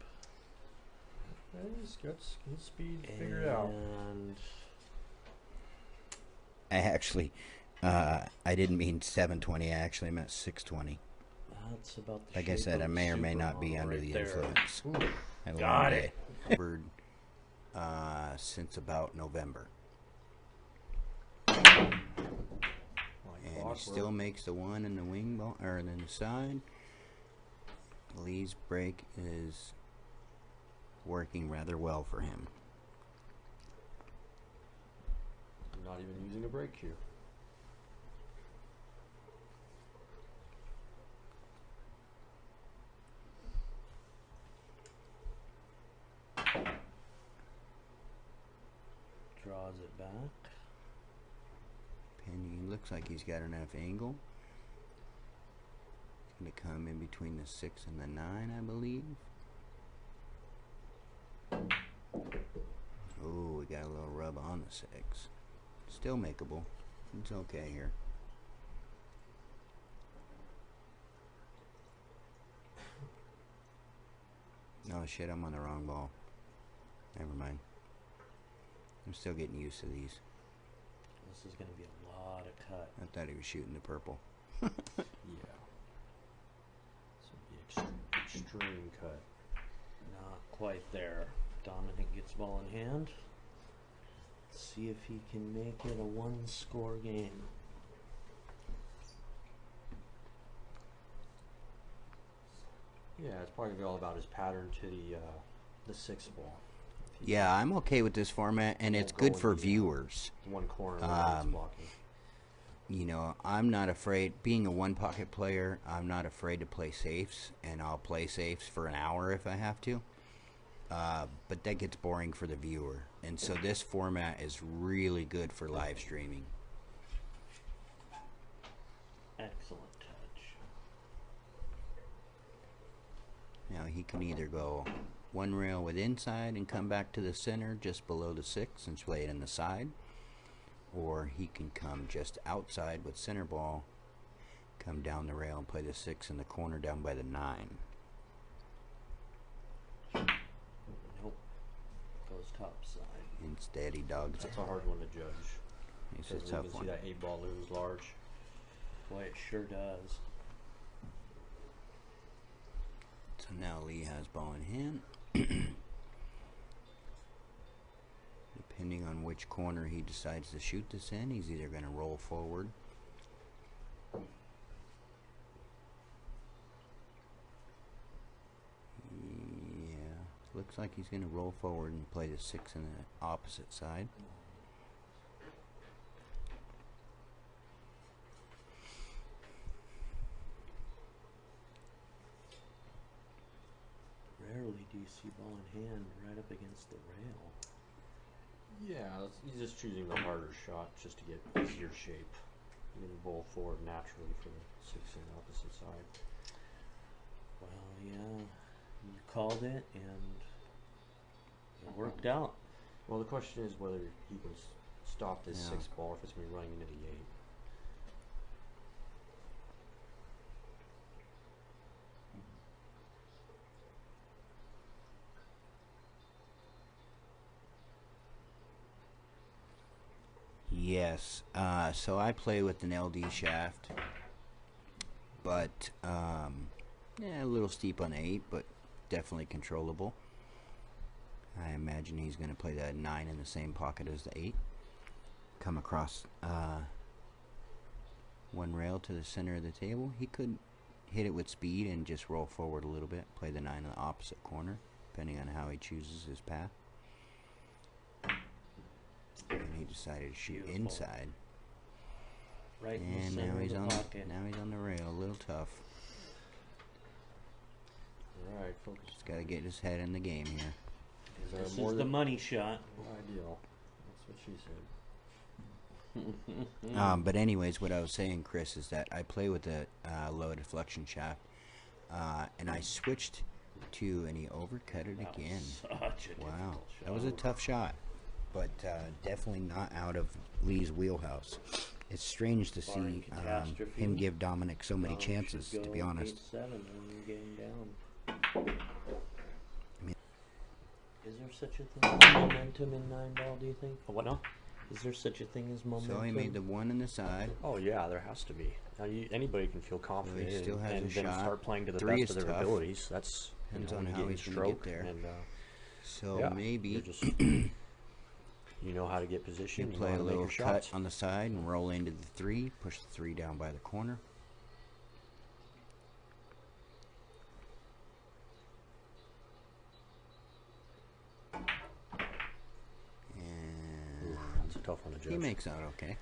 He's got his speed figured out. And I actually, I didn't mean 720. I actually meant 620. that's about the Like shape I said, I of may or may super not be model under right the there. influence. Ooh, Had a Got long it. day. Bird, since about November. like And he clockwork. still makes the one in the wing ball, or in the side. Lee's break is working rather well for him. Not even using a brake cue. Draws it back. Penny looks like he's got enough angle. It's going to come in between the 6 and the 9, I believe. Oh, we got a little rub on the 6. Still makeable. It's okay here. Oh shit, I'm on the wrong ball. Never mind. I'm still getting used to these. This is going to be a lot of cut. I thought he was shooting the purple. Yeah. This would be extreme cut. Not quite there. Dominick gets ball in hand. Let's see if he can make it a one-score game. Yeah, it's probably all about his pattern to the 6 ball. Yeah, I'm okay with this format, and it's good for viewers. One corner where it's blocking. You know, I'm not afraid, being a one pocket player, I'm not afraid to play safes, and I'll play safes for an hour if I have to. But that gets boring for the viewer. And so this format is really good for live streaming. Excellent touch. Now he can either go one rail with inside and come back to the center just below the 6 and play it in the side. Or he can come just outside with center ball, come down the rail and play the 6 in the corner down by the 9. Nope. Goes top side. Instead he dogs it. That's a hard one to judge. It's Because a we tough can one. see that 8 ball lose large. Boy, it sure does. So now Lee has ball in hand. Depending on which corner he decides to shoot this in, he's either going to roll forward. Yeah, looks like he's going to roll forward and play the 6 on the opposite side. Rarely do you see ball in hand right up against the rail. Yeah, he's just choosing the harder shot just to get easier shape. You can roll forward naturally for the 6 on the opposite side. Well, yeah, you called it, and it worked out. Well, the question is whether he can stop this Yeah. 6 ball or if it's going to be running into the 8. Yes, so I play with an LD shaft, but yeah, a little steep on the 8, but definitely controllable. I imagine he's going to play that 9 in the same pocket as the 8. Come across one rail to the center of the table. He could hit it with speed and just roll forward a little bit, play the 9 in the opposite corner, depending on how he chooses his path. And he decided to shoot Beautiful. inside. Right in the And center now of he's the on pocket. now he's on the rail, a little tough. Alright, focus. Just got to get his head in the game here. This more is the than- money shot. Ideal. That's what she said. But anyways, what I was saying, Chris, is that I play with a low deflection shaft, and I switched to, and he overcut it That was again. such a Wow, difficult shot. that was a tough shot, but definitely not out of Lee's wheelhouse. It's strange to Barring see catastrophe, him give Dominic so many Dom chances, should to go be honest. 8-7 when you game down. I mean- Is there such a thing as momentum in 9 ball, do you think? What now? Is there such a thing as momentum? So he made the 1 in the side. Oh yeah, there has to be. Now anybody can feel confident still has and a then shot. start playing to the 3 best of is their tough. abilities. That's Depends when on you how get he's your gonna get stroke there. and So yeah, maybe you're just you know how to get you position. You know play how a to make little your cut shots. on the side and roll into the 3, push the 3 down by the corner. And It's a tough one to judge. he makes out okay.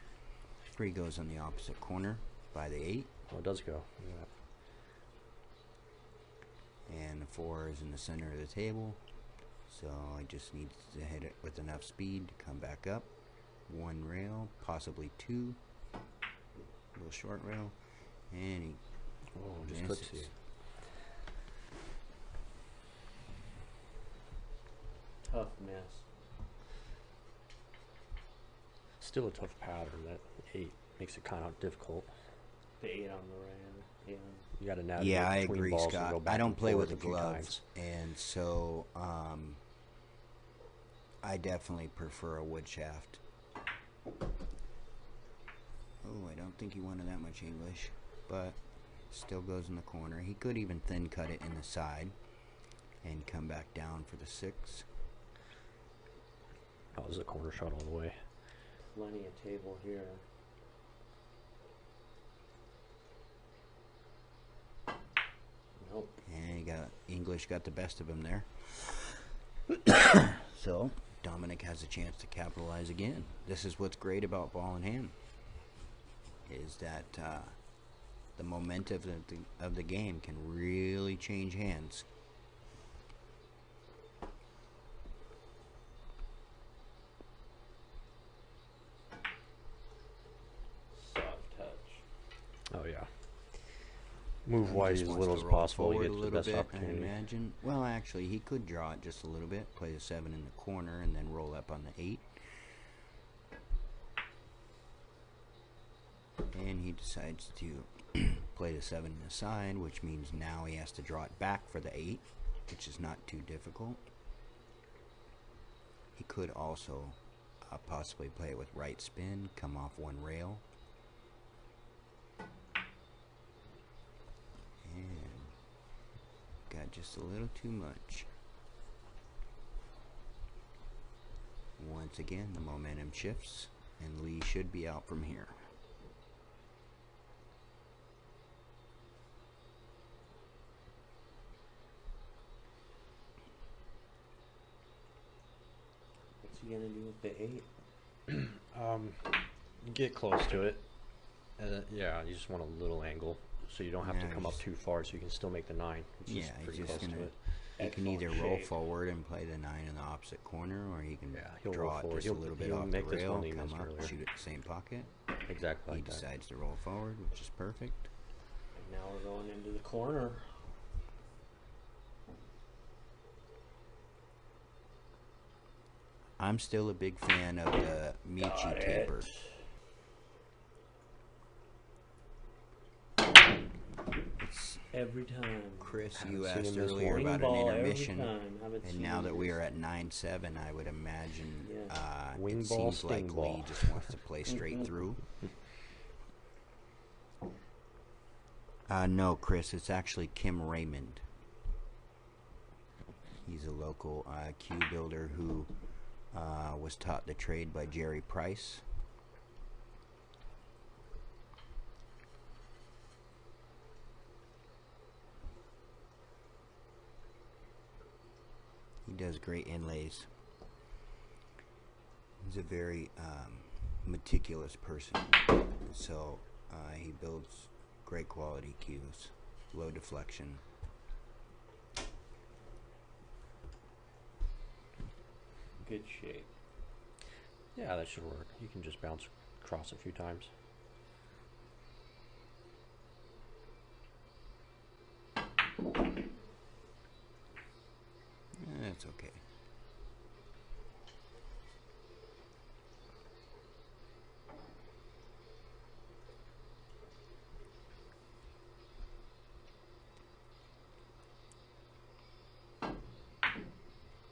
3 goes on the opposite corner by the 8, Oh, it does go. Yeah. and the 4 is in the center of the table. So I just need to hit it with enough speed to come back up. 1 rail, possibly 2. Little short rail, and he Oh, just misses. clips you. Tough miss. Still a tough pattern. That 8 makes it kind of difficult. The 8 on the rail. Yeah. You got to navigate Yeah, I between agree, balls and Scott. go back I don't and play with forth the a few gloves, times. and so I definitely prefer a wood shaft. Oh, I don't think he wanted that much English, but still goes in the corner. He could even thin cut it in the side and come back down for the 6. That was a corner shot all the way. Plenty of table here. Nope. And he got English got the best of him there. So Dominick has a chance to capitalize again. This is what's great about ball in hand, is that the momentum of the game can really change hands. Soft touch. Oh yeah. Move He wide just as wants little to as roll possible to forward get a the little best bit, I opportunity. imagine. Well, actually, he could draw it just a little bit, play the 7 in the corner, and then roll up on the 8. And he decides to play the 7 in the side, which means now he has to draw it back for the 8, which is not too difficult. He could also possibly play it with right spin, come off one rail. And got just a little too much. Once again, the momentum shifts, and Lee should be out from here. What's he gonna do with the 8? Get close to it. Yeah, you just want a little angle, so you don't have to Yeah, come up just- too far, so you can still make the 9, which Yeah, is he's pretty just close to gonna. it. He can either Excellent roll shape. forward and play the 9 in the opposite corner, or he can Yeah, he'll roll draw it forward. just a He'll- little bit he'll off the make this rail, one he come missed up, earlier. shoot at the same pocket. Exactly He like that. decides to roll forward, which is perfect. And now we're going into the corner. I'm still a big fan of the Michi taper. It's, Every time. Chris, Haven't you seen asked him miss earlier one. about an Wing ball intermission, every time. Haven't and seen now him that we miss. are at 9-7, I would imagine Yeah. Wing it ball, seems like sting Lee ball. just wants to play straight through. No, Chris, it's actually Kim Raymond. He's a local cue builder who was taught the trade by Jerry Price. He does great inlays. He's a very meticulous person, so he builds great quality cues, low deflection. Good shape. Yeah, that should work. You can just bounce across a few times. That's okay.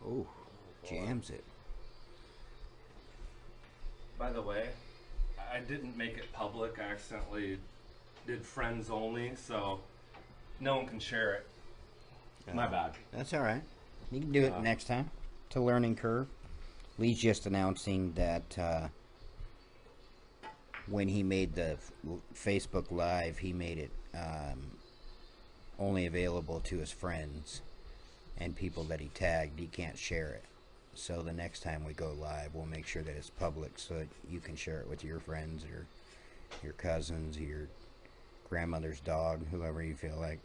Oh, jams it. By the way, I didn't make it public. I accidentally did friends only, so no one can share it. My bad. That's all right. You can do it next time. It's a learning curve. Lee's just announcing that when he made the Facebook Live, he made it only available to his friends and people that he tagged. He can't share it. So the next time we go live, we'll make sure that it's public so that you can share it with your friends or your cousins, your grandmother's dog, whoever you feel like.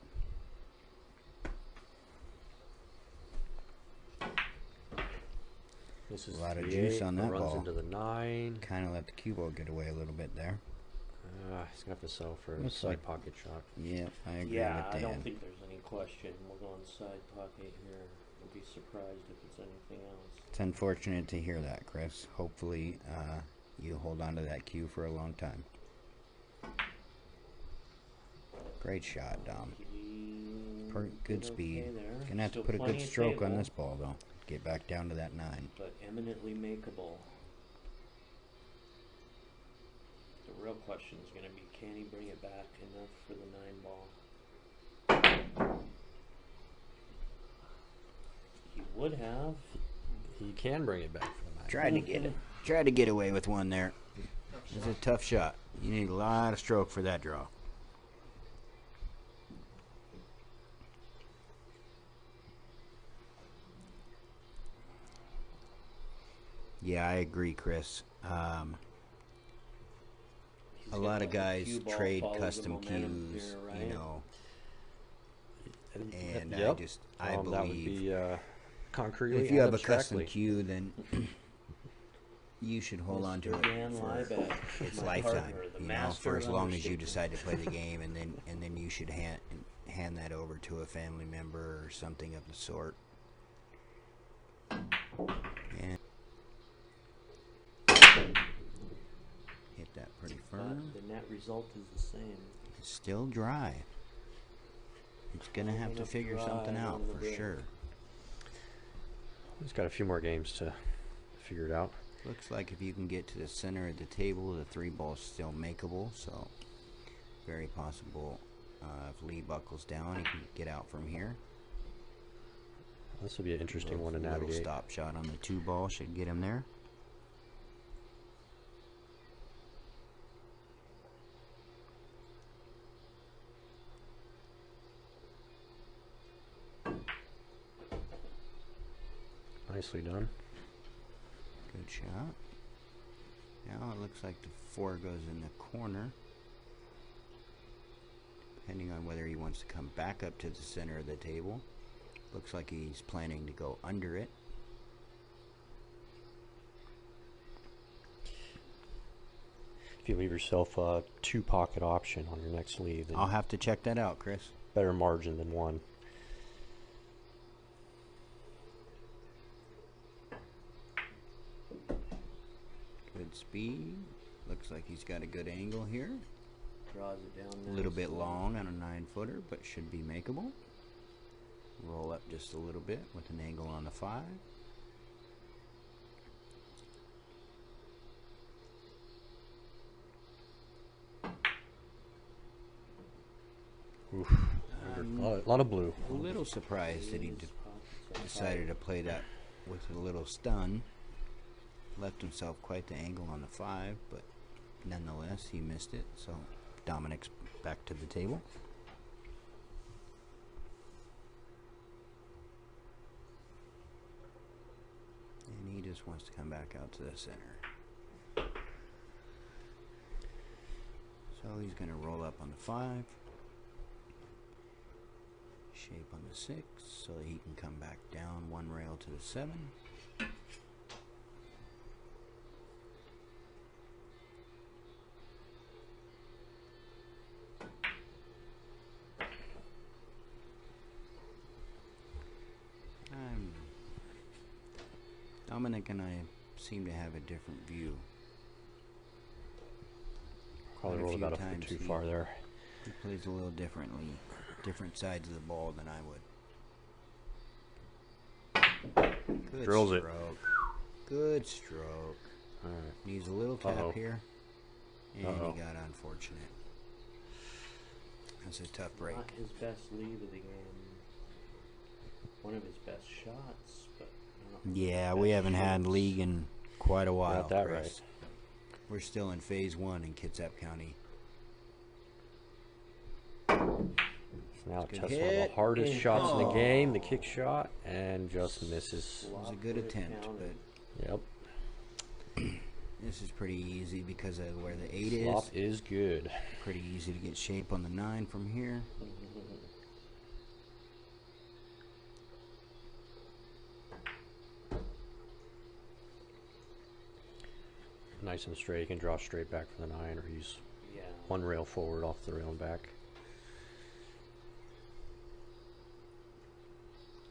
This is A lot of the juice 8, on that runs ball. into the 9. Kind of let the cue ball get away a little bit there. He's gonna have to settle for a Looks side like- pocket shot. Yeah, I agree Yeah, with I Dan. don't think there's any question. We're going side pocket here. I'll be surprised if it's anything else. It's unfortunate to hear that, Chris. Hopefully, you hold on to that cue for a long time. Great shot, Dom. He Good did speed. okay there. Gonna have to Still put a plenty good of stroke on table, this ball, though. Get back down to that 9. but eminently makeable. The real question is going to be, can he bring it back enough for the 9 ball? He would have. He can bring it back for the 9. Tried to get it. Tried to get away with one there. It was a tough shot. You need a lot of stroke for that draw. Yeah, I agree, Chris. He's A got lot the of guys cue ball trade follows the custom momentum cues, here, you right? know, and Yep. I believe that would be concretely if you and have a custom abstractly. cue, then you should hold on to Mr. it Dan for Liebeck, its my lifetime. partner, the You know, master for as long as you understatement. decide to play the game, and then you should hand that over to a family member or something of the sort. And hit that pretty firm. But the net result is the same. It's still dry. It's gonna have to figure something out for sure. He's got a few more games to figure it out. Looks like if you can get to the center of the table, the 3-ball's still makeable, so very possible if Lee buckles down, he can get out from here. This will be an interesting one to Little navigate. stop shot on the 2-ball should get him there. Nicely done. Good shot. Now it looks like the 4 goes in the corner. Depending on whether he wants to come back up to the center of the table. Looks like he's planning to go under it. If you leave yourself a 2-pocket option on your next lead, then I'll have to check that out, Chris. better margin than 1. Good speed. Looks like he's got a good angle here. Draws it down A little bit nicely. long on a 9-footer, but should be makeable. Roll up just a little bit with an angle on the 5. Oof. A lot of blue. A little surprised that he His pockets are decided to play that with a little stun. Left himself quite the angle on the 5, but nonetheless he missed it. So Dominick's back to the table. And he just wants to come back out to the center. So he's going to roll up on the 5. Shape on the 6 so that he can come back down 1 rail to the 7. Dominick and I seem to have a different view. Probably Quite a rolled few about a foot times too he- far there. He plays a little differently, different sides of the ball than I would. Good Drills it. stroke. Good stroke. All right. Needs a little tap Uh-oh. here. And Uh-oh. he got unfortunate. That's a tough break. Not his best lead of the game. One of his best shots, but not Yeah, his we best haven't had shoots. league in quite a while, Got that Chris. right. We're still in phase 1 in Kitsap County. Now Good tests one of the hit. hardest And- shots in the game, the Oh. kick shot, and just misses. It was a Flop good would've attempt, counted. Yep. but this is pretty easy because of where the 8 Flop is. is good. Pretty easy to get shape on the 9 from here. Nice and straight. You can draw straight back for the 9, or he's Yeah. 1 rail forward off the rail and back.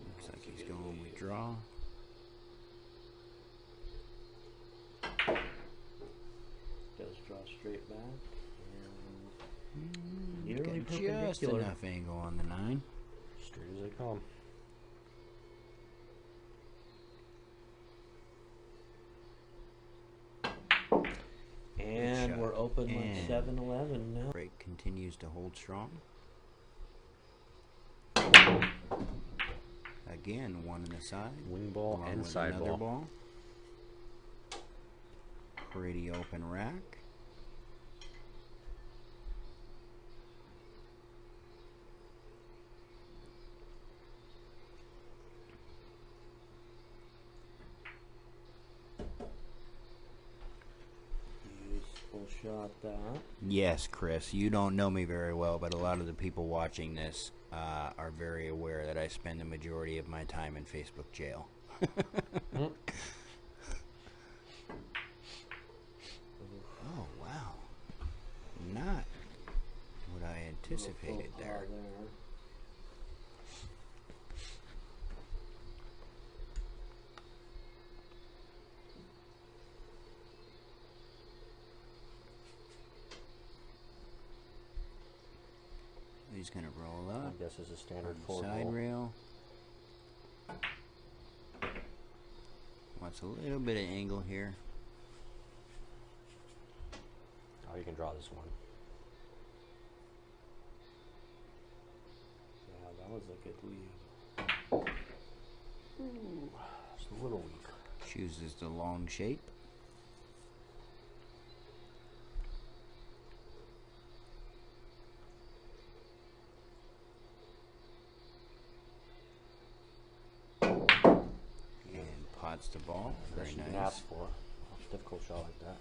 Looks like he's going with draw. Does draw straight back. And He's nearly got just perpendicular. enough angle on the 9. Straight as they come. And shot. we're open And- like 7-11 now. Break continues to hold strong. Again, 1 on the side. Wing ball along and with side another ball. ball. Pretty open rack. shot that. Yes, Chris, you don't know me very well, but a lot of the people watching this are very aware that I spend the majority of my time in Facebook jail. Oh, wow. Not what I anticipated there. He's going to roll I up. guess it's a standard on the forward side roll. rail. Wants a little bit of angle here. Oh, you can draw this one. Yeah, that was a good lead. Ooh, it's a little weak. Chooses the long shape. And pots the ball. That's Very what you can nice. ask for. A difficult shot like that.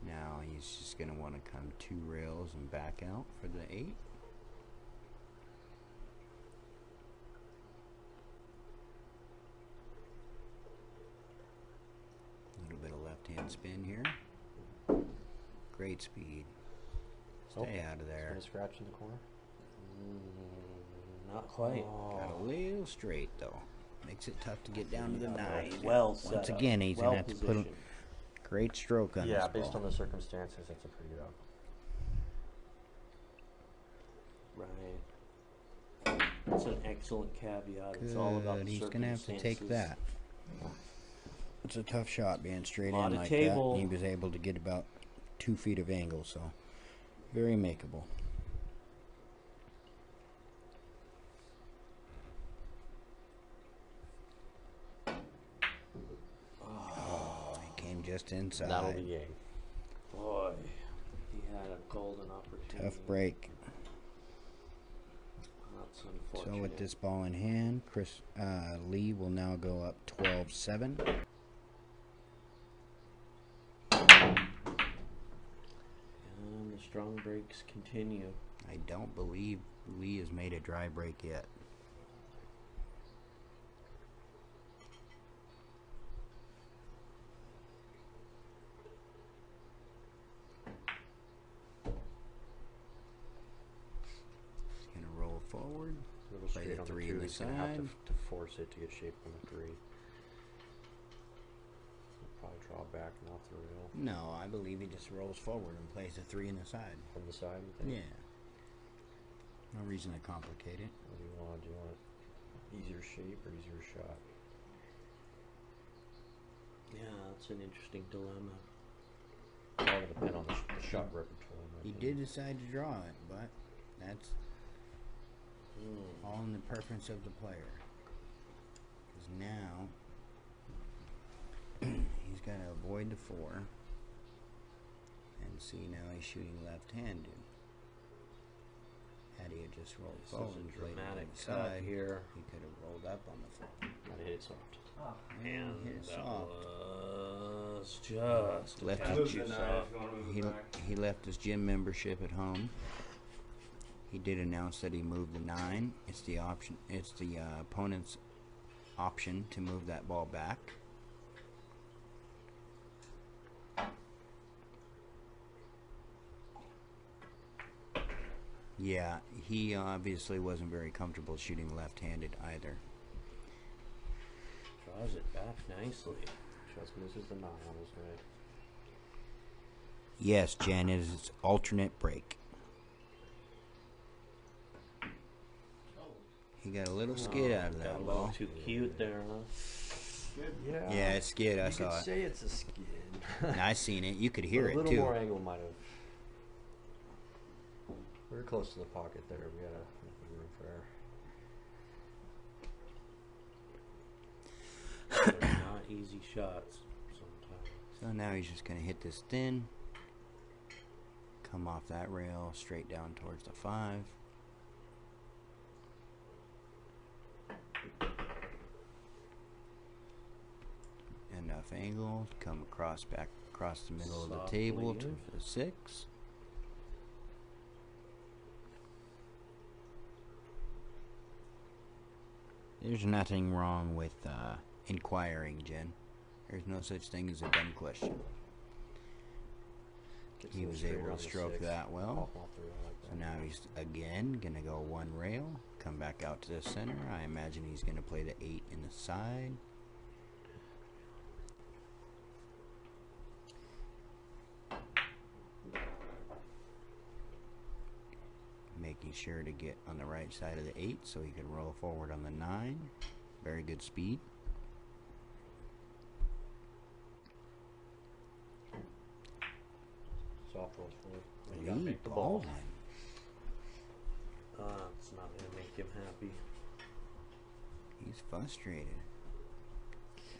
Now he's just going to want to come 2 rails and back out for the 8. A little bit of left-hand spin here. Great speed. Stay out of there. Gonna scratch in the corner. Not quite. Got a little straight though. Makes it tough to get down to the 9. Well set Once up. again, he's well going to have to put a positioned. great stroke on Yeah, this based ball. on the circumstances, that's a pretty good out. Right. That's an excellent caveat. It's all about Good. the He's going to have to take circumstances. that. It's a tough shot being straight Lot in of like table. that. He was able to get about 2 feet of angle, so very makeable. Oh, he came just inside. That'll be game. Boy, he had a golden opportunity. Tough break. That's So unfortunate. with this ball in hand, Lee will now go up 12-7. And the strong breaks continue. I don't believe Lee has made a dry break yet. He's going to roll forward. A little Play straight the on the 3 2. in the He's gonna have side. to force it to get shape on the 3. Probably draw back and off the rail No, I believe he just rolls forward and plays the 3 in the side. from the side. You think? Yeah. No reason to complicate it. What do you want? Do you want easier shape or easier shot? Yeah, that's an interesting dilemma. It's all gonna depend on the shot repertoire. in my He opinion. did decide to draw it, but that's all in the preference of the player. Because now he's got to avoid the 4. And see, now he's shooting left-handed. Had he had just rolled This forward is a and played it dramatic on the cut side, here. he could have rolled up on the 4. Gotta hit it soft. And hit it that soft. was just Left a his- Move touch the 9 soft. if you want to move He, it back. he left his gym membership at home. He did announce that he moved the 9. It's the option. It's the opponent's option to move that ball back. Yeah, he obviously wasn't very comfortable shooting left-handed either. Draws it back nicely. Just misses the 9 on his way. Yes, Jen, it is its alternate break. He got a little skid out of Got that a little ball. too cute there, huh? Yeah. Yeah, it skid. I You saw could it. say it's a skid. I seen it. You could hear But it a little too. more angle might have. We were close to the pocket there. We had a room for error. They're not easy shots sometimes. So now he's just going to hit this thin, come off that rail, straight down towards the 5. Enough angle, come across, back across the middle of the Softly table in. for the 6. There's nothing wrong with inquiring, Jen. There's no such thing as a dumb question. Gets a He little was straighter able on to the stroke 6. that well. Pop 'em off the rail like So that. now he's again going to go one rail, come back out to the center. I imagine he's going to play the 8 in the side. Making sure to get on the right side of the 8 so he can roll forward on the 9. Very good speed. Soft roll forward. You gotta Lee make the ball. Baldwin. It's not going to make him happy. He's frustrated.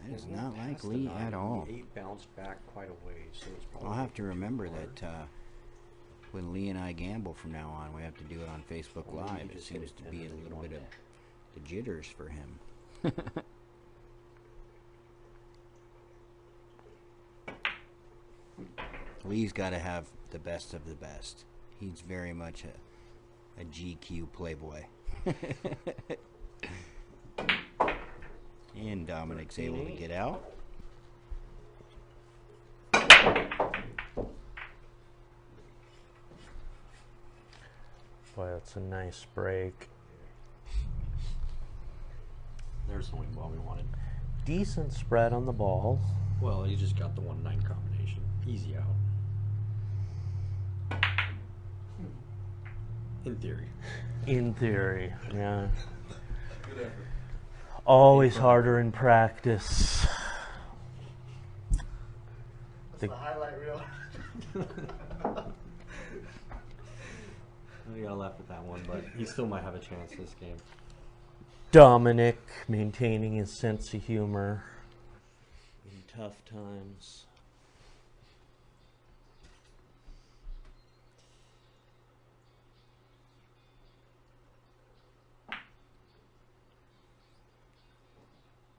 That is It not went like past the Lee 9. at all. The 8 bounced back quite a ways, so it's probably I'll have to too remember hard. that when Lee and I gamble from now on, we have to do it on Facebook Or maybe you Live. It just hit seems it to 10 be a and then you little want bit of that. the jitters for him. Lee's got to have the best of the best. He's very much a GQ playboy. And Dominick's able to get out. Boy, that's a nice break. There's the wing ball we wanted. Decent spread on the ball. Well, you just got the 1-9 combination. Easy out. In theory. In theory, yeah. Good effort. Always harder in practice. That's the highlight reel. We gotta laugh at that one, but he still might have a chance this game. Dominick maintaining his sense of humor in tough times.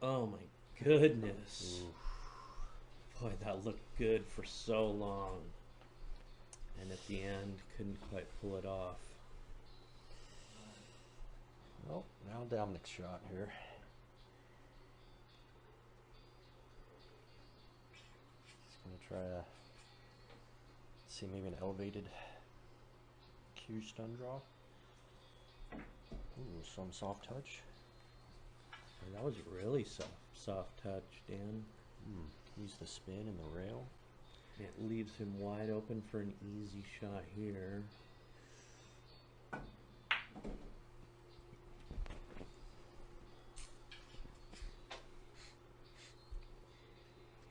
Oh my goodness. Boy, that looked good for so long. And at the end, couldn't quite pull it off. Well, now Dominick's shot here. He's gonna try to see maybe an elevated Q stun draw. Ooh, some soft touch. That was really soft touch, Dan. Use the spin and the rail. It leaves him wide open for an easy shot here. He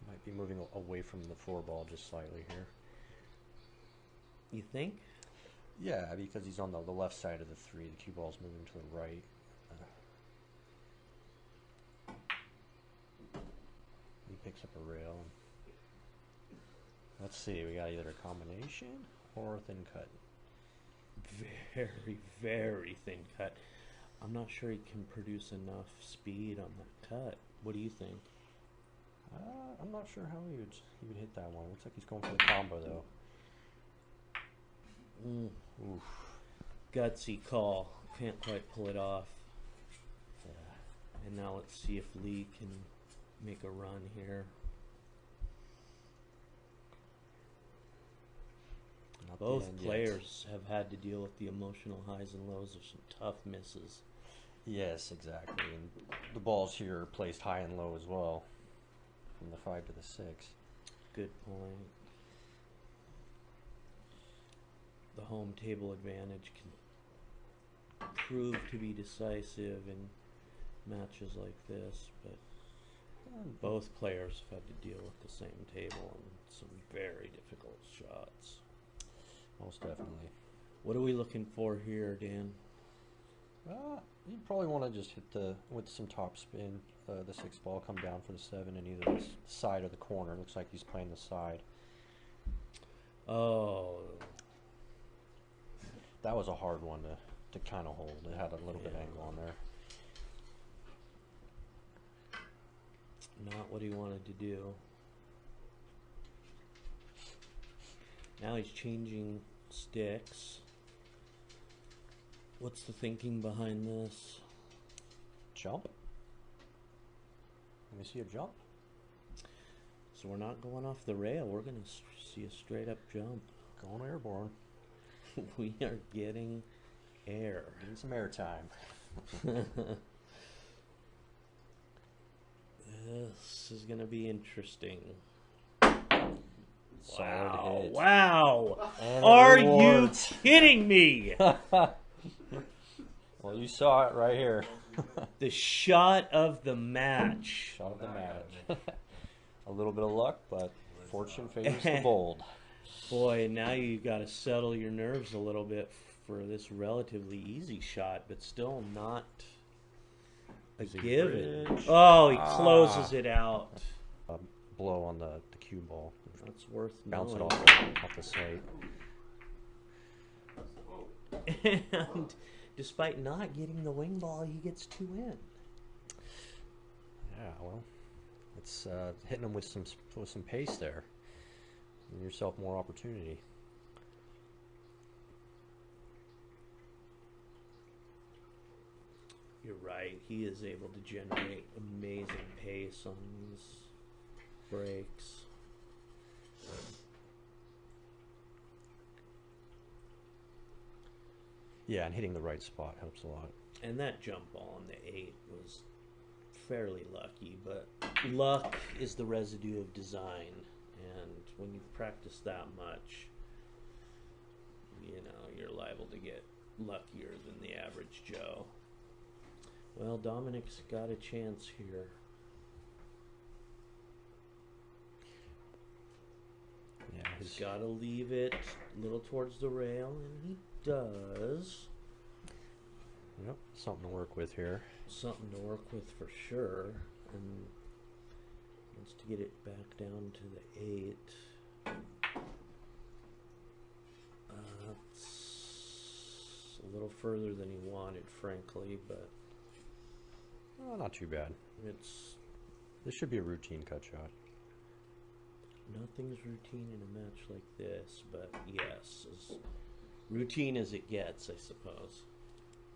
might be moving away from the 4 ball just slightly here. You think? Yeah, because he's on the left side of the 3. The cue ball's moving to the right. He picks up a rail. Let's see, we got either a combination or a thin cut. Very, very thin cut. I'm not sure he can produce enough speed on that cut. What do you think? I'm not sure how he would hit that one. Looks like he's going for the combo though. Oof. Gutsy call. Can't quite pull it off. And now let's see if Lee can make a run here. Not the Both end yet. players have had to deal with the emotional highs and lows of some tough misses. Yes, exactly. And the balls here are placed high and low as well. From the 5 to the 6. Good point. The home table advantage can prove to be decisive in matches like this, but both players have had to deal with the same table and some very difficult shots. Most definitely. What are we looking for here, Dan? You probably want to just hit with some top spin, the 6 ball, come down for the 7 in either the side or the corner. Looks like he's playing the side. Oh, That was a hard one to kind of hold. It had a little bit angle on there. not what he wanted to do. Now he's changing sticks. What's the thinking behind this? Jump. Let me see a jump. So we're not going off the rail. We're going to see a straight up jump. Going airborne. We are getting air. Getting some air time. This is going to be interesting. Solid hit. Wow. And Are reward. you kidding me? Well, you saw it right here. The shot of the match. Shot of the match. A little bit of luck, but fortune favors the bold. Boy, now you got to settle your nerves a little bit for this relatively easy shot, but still not a given. bridge? Oh, he closes it out. Blow on the cue ball. That's worth Bounce it knowing. off the slate. And despite not getting the wing ball, he gets 2 in. Yeah, well, it's hitting them with some pace there. Give yourself more opportunity. You're right. He is able to generate amazing pace on these breaks. Yeah, and hitting the right spot helps a lot. And that jump ball on the 8 was fairly lucky, but luck is the residue of design. And when you've practiced that much, you know, you're liable to get luckier than the average Joe. Well, Dominick's got a chance here. Yeah, He's got to leave it a little towards the rail, and he does. Yep, something to work with here. Something to work with for sure. And wants to get it back down to the 8. It's a little further than he wanted, frankly, but Oh, not too bad. it's This should be a routine cut shot. nothing's routine in a match like this, but yes, as routine as it gets, I suppose.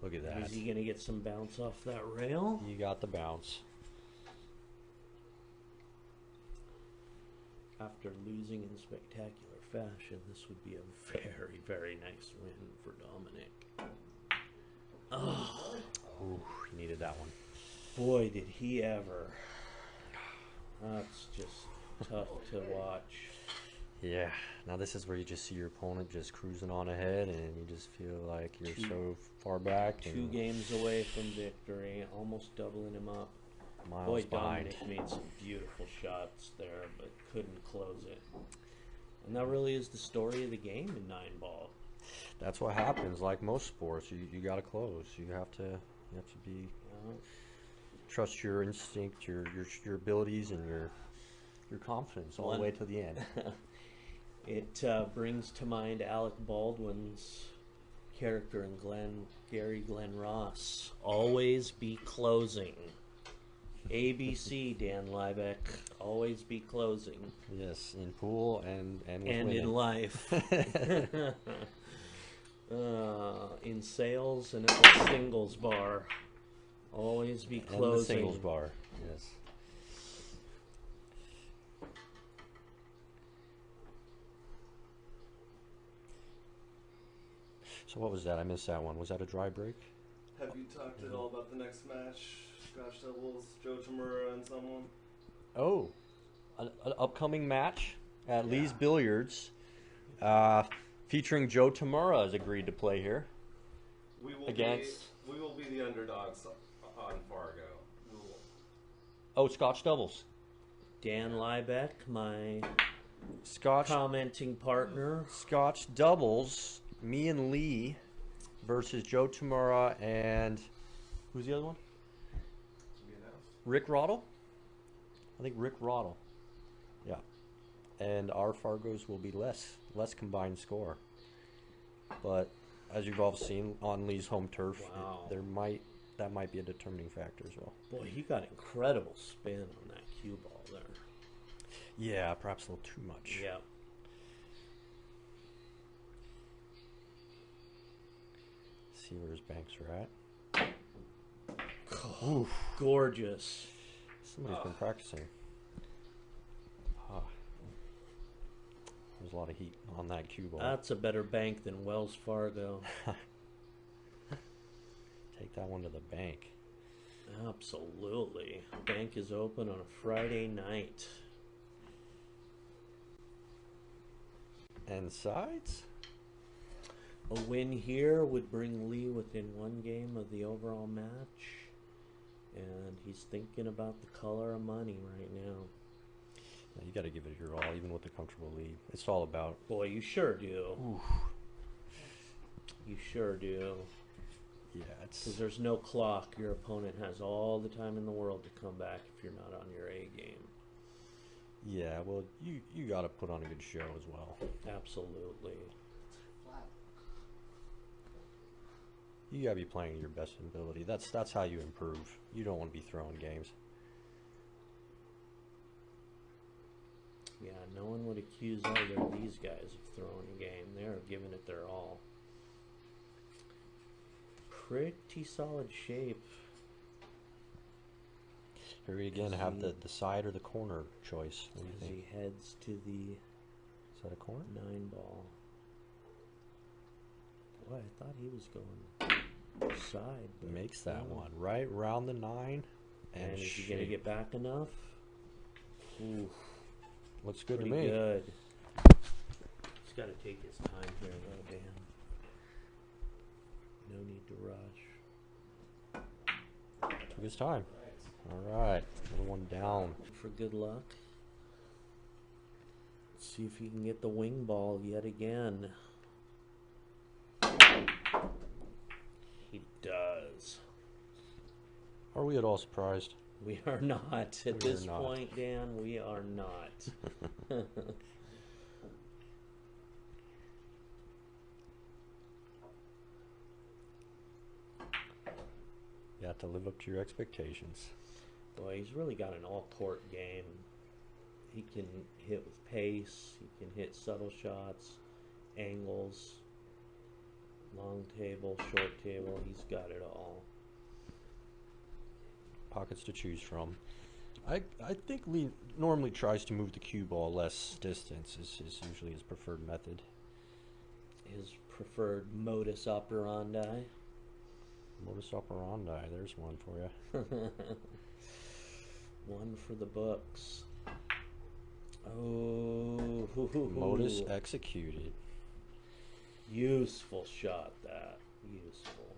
Look at that. Is he going to get some bounce off that rail? You got the bounce. After losing in spectacular fashion, this would be a very, very nice win for Dominick. Oh, Ooh, he needed that one. boy, did he ever. That's just tough to watch. Yeah. Now this is where you just see your opponent just cruising on ahead, and you just feel like you're so far back. 2 games away from victory, almost doubling him up. Miles Boy, behind. Dominick made some beautiful shots there, but couldn't close it. And that really is the story of the game in 9-ball. That's what happens. Like most sports, you got to close. You have to be trust your instinct, your abilities, and your confidence all the way to the end. It brings to mind Alec Baldwin's character in Gary Glenn Ross. Always be closing. ABC, Dan Liebeck. Always be closing. Yes, in pool and with And women. in life. In sales and at the singles bar. Always be closing. And the singles bar. Yes. So what was that? I missed that one. Was that a dry break? Have you talked at all about the next match? Scotch doubles, Joe Tamura and someone? Oh, an upcoming match at Lee's Billiards, featuring Joe Tamura has agreed to play here. We will be the underdogs on Fargo. Oh, Scotch doubles. Dan Liebeck, my Scotch commenting partner. Scotch doubles. Me and Lee versus Joe Tamura and who's the other one? Rick Roddle? I think Rick Roddle. Yeah. And our Fargos will be less combined score. But as you've all seen on Lee's home turf, Wow. that might be a determining factor as well. Boy, he got incredible spin on that cue ball there. Yeah, perhaps a little too much. Yeah. see where his banks are at. Oh, gorgeous. Somebody's been practicing. Ah. There's a lot of heat on that cue ball. That's a better bank than Wells Fargo. Take that one to the bank. Absolutely. Bank is open on a Friday night. And sides? A win here would bring Lee within one game of the overall match. And he's thinking about the color of money right now. Yeah, you got to give it your all, even with a comfortable lead. It's all about. Boy, you sure do. Oof. You sure do. Yeah, it's. Because there's no clock. Your opponent has all the time in the world to come back if you're not on your A game. Yeah, well, you got to put on a good show as well. Absolutely. Flat. You got to be playing to your best ability. That's how you improve. You don't want to be throwing games. Yeah, no one would accuse either of these guys of throwing a game. They're giving it their all. Pretty solid shape. Here we again have the side or the corner choice. What do you As think? he heads to the Is that a corner? 9-ball. Boy, I thought he was going side. But Makes that no. one right around the 9. And is he shape. going to get back enough? Ooh, Looks good pretty to me. good. He's got to take his time here, though, Dan. No need to rush. Took his time. All right, another one down. For good luck. Let's see if he can get the wing ball yet again. He does. Are we at all surprised? We are not. At We are this not. point, Dan, we are not. You have to live up to your expectations. Boy, he's really got an all-court game. He can hit with pace. He can hit subtle shots, angles, long table, short table. He's got it all. Pockets to choose from. I think Lee normally tries to move the cue ball less distance. Is usually his preferred method. His preferred modus operandi. Modus operandi. There's one for you. One for the books. Oh, Modus executed. Useful shot, that. Useful.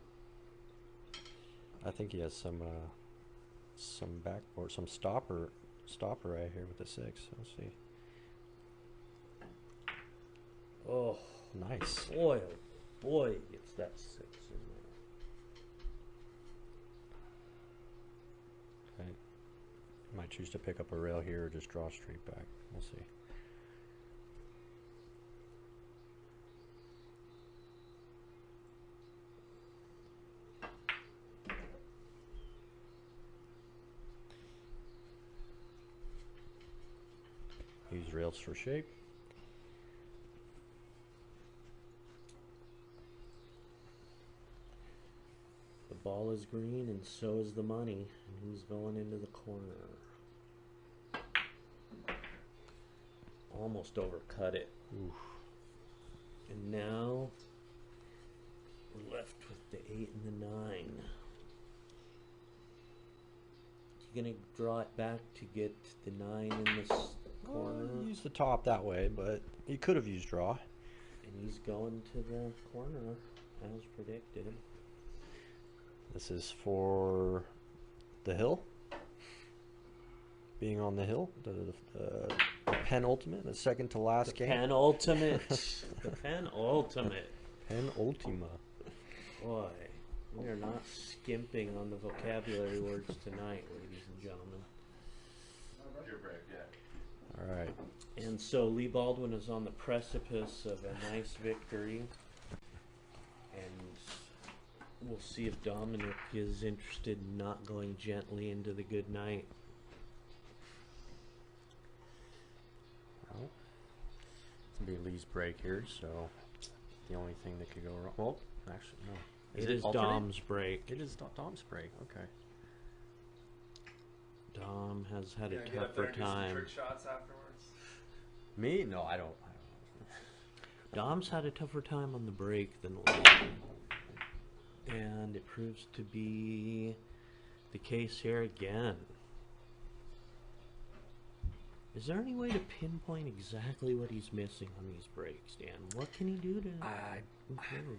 I think he has some backboard, some stopper right here with the 6. Let's see. Oh, Nice. boy, oh boy, he gets that 6 in there. Okay. Might choose to pick up a rail here or just draw straight back. We'll see. Use rails for shape. The ball is green and so is the money. And he's going into the corner. Almost overcut it. Oof. And now we're left with the 8 and the 9. You gonna draw it back to get the 9 in this corner? Use the top that way, but he could have used draw. And he's going to the corner as predicted. This is for the hill. Being on the hill, the penultimate, the second to last game. Penultimate. The penultimate. Penultima. Boy, we are not skimping on the vocabulary words tonight, ladies and gentlemen. Your break, yeah. All right. And so Lee Baldwin is on the precipice of a nice victory. And we'll see if Dominick is interested in not going gently into the good night. Well, it's gonna be Lee's break here, so the only thing that could go wrong. Well, actually, no. It is alternate? Dom's break. It is Dom's break. Okay. Dom has had Gonna a get up there tougher and do some time. trick shots afterwards. Me? No, I don't. Dom's had a tougher time on the break than Lee. And it proves to be the case here again. Is there any way to pinpoint exactly what he's missing on these breaks, Dan? What can he do to improve?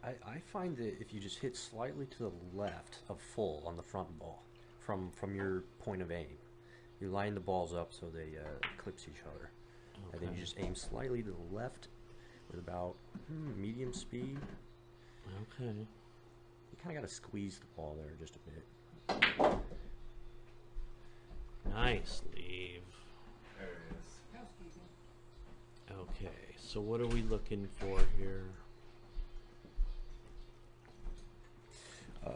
I find that if you just hit slightly to the left of full on the front ball from your point of aim, you line the balls up so they eclipse each other. Okay. And then you just aim slightly to the left with about medium speed. Okay. You kind of got to squeeze the ball there just a bit. Nice leave. There it is. Okay, so what are we looking for here?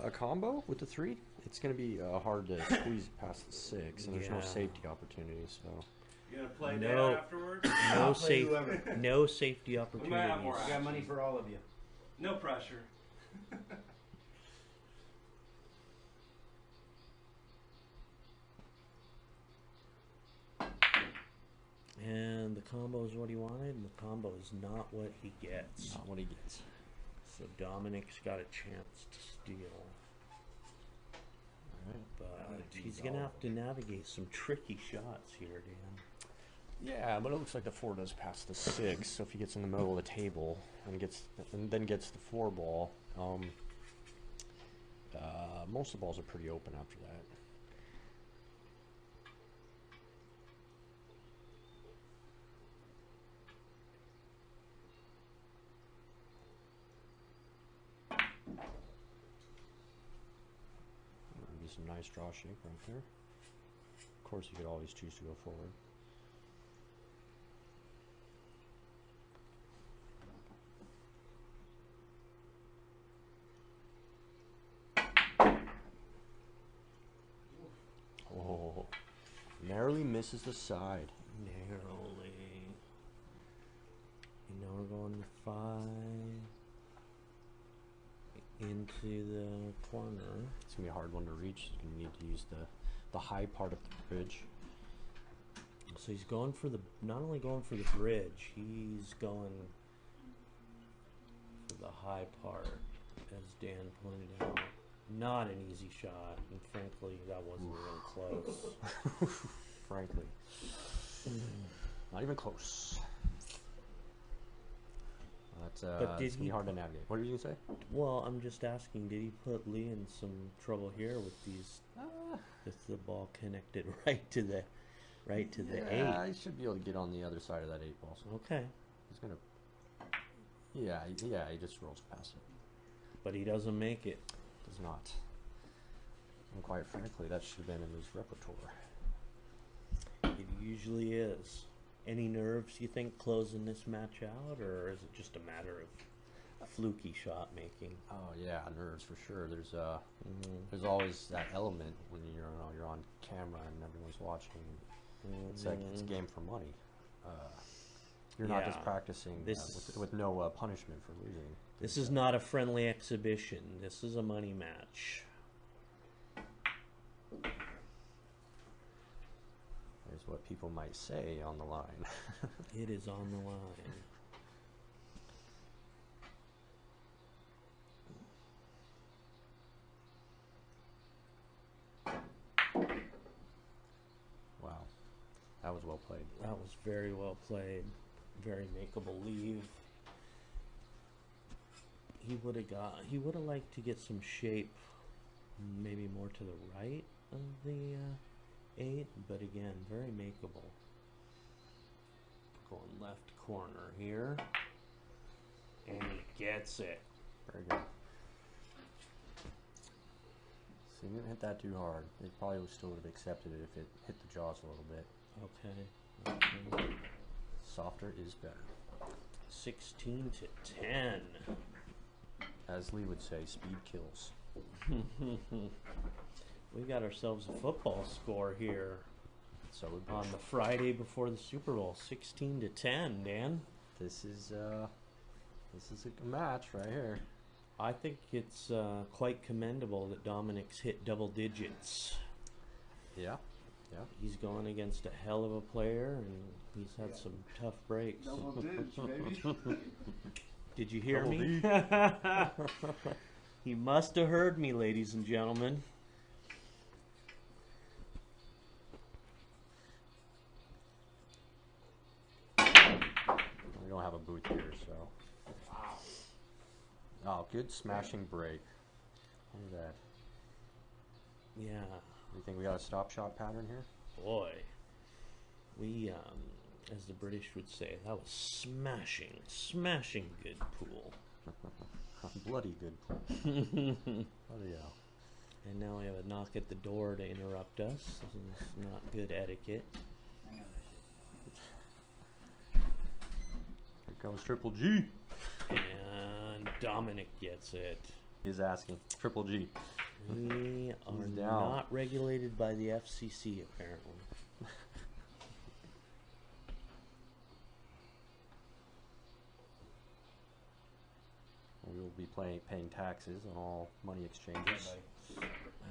A combo with the 3? It's going to be hard to squeeze past the 6, and there's no Yeah. safety opportunities. So You gonna play No. Dan afterwards? No I'll play safe, whoever. no safety We might have opportunities. more I got money for all of you. No pressure. And the combo is what he wanted, and the combo is not what he gets. not what he gets. So Dominick's got a chance to steal. But he's going to have to navigate some tricky shots here, Dan. Yeah, but it looks like the 4 does pass the 6. So if he gets in the middle of the table and then gets the 4 ball, most of the balls are pretty open after that. Be some nice draw shape right there. Of course, you could always choose to go forward. Oh, narrowly misses the side. Narrowly. And now we're going to 5 into the corner. It's gonna be a hard one to reach. You're gonna need to use the high part of the bridge. So he's going for the, not only going for the bridge, he's going for the high part, as Dan pointed out. Not an easy shot, and frankly, that wasn't even close. Frankly, not even close. But did it's gonna be he- hard to navigate. What were you gonna say? Well, I'm just asking, did he put Lee in some trouble here with these, with the ball connected right to the Yeah, 8? he should be able to get on the other side of that 8 ball. So Okay, he's gonna. He just rolls past it. but he doesn't make it. Does not. And quite frankly, that should have been in his repertoire. It usually is. Any nerves you think closing this match out, or is it just a matter of fluky shot making? Oh yeah, nerves for sure. There's always that element when you're on camera and everyone's watching. It's like it's a game for money. You're not just Yeah. practicing with no punishment for losing. This is not a friendly exhibition. This is a money match. There's what people might say on the line. It is on the line. Wow, that was well played. That was very well played. Very makeable leave. He would have liked to get some shape, maybe more to the right of the 8, but again, very makeable. Going left corner here, and he gets it. Very good. So you didn't hit that too hard. It probably still would have accepted it if it hit the jaws a little bit. Okay. Softer is better. 16 to 10. As Lee would say, speed kills. We got ourselves a football score here So would on the Friday before the Super Bowl. 16 to 10, Dan. this is a match right here. I think it's quite commendable that Dominick's hit double digits. Yeah. Yeah. He's going against a hell of a player, and he's had some tough breaks. Double digits, baby. Did you hear Double me? He must have heard me, ladies and gentlemen. We don't have a booth here, so. Wow. Oh, good smashing break. Look at that. Yeah, You think we got a stop shot pattern here? boy. We, as the British would say, that was smashing good pool. Bloody good. Bloody hell. And now we have a knock at the door to interrupt us. This is not good etiquette. Here comes Triple G. And Dominick gets it. He's asking. Triple G. We are He's down. not regulated by the FCC, apparently. We will be paying taxes on all money exchanges.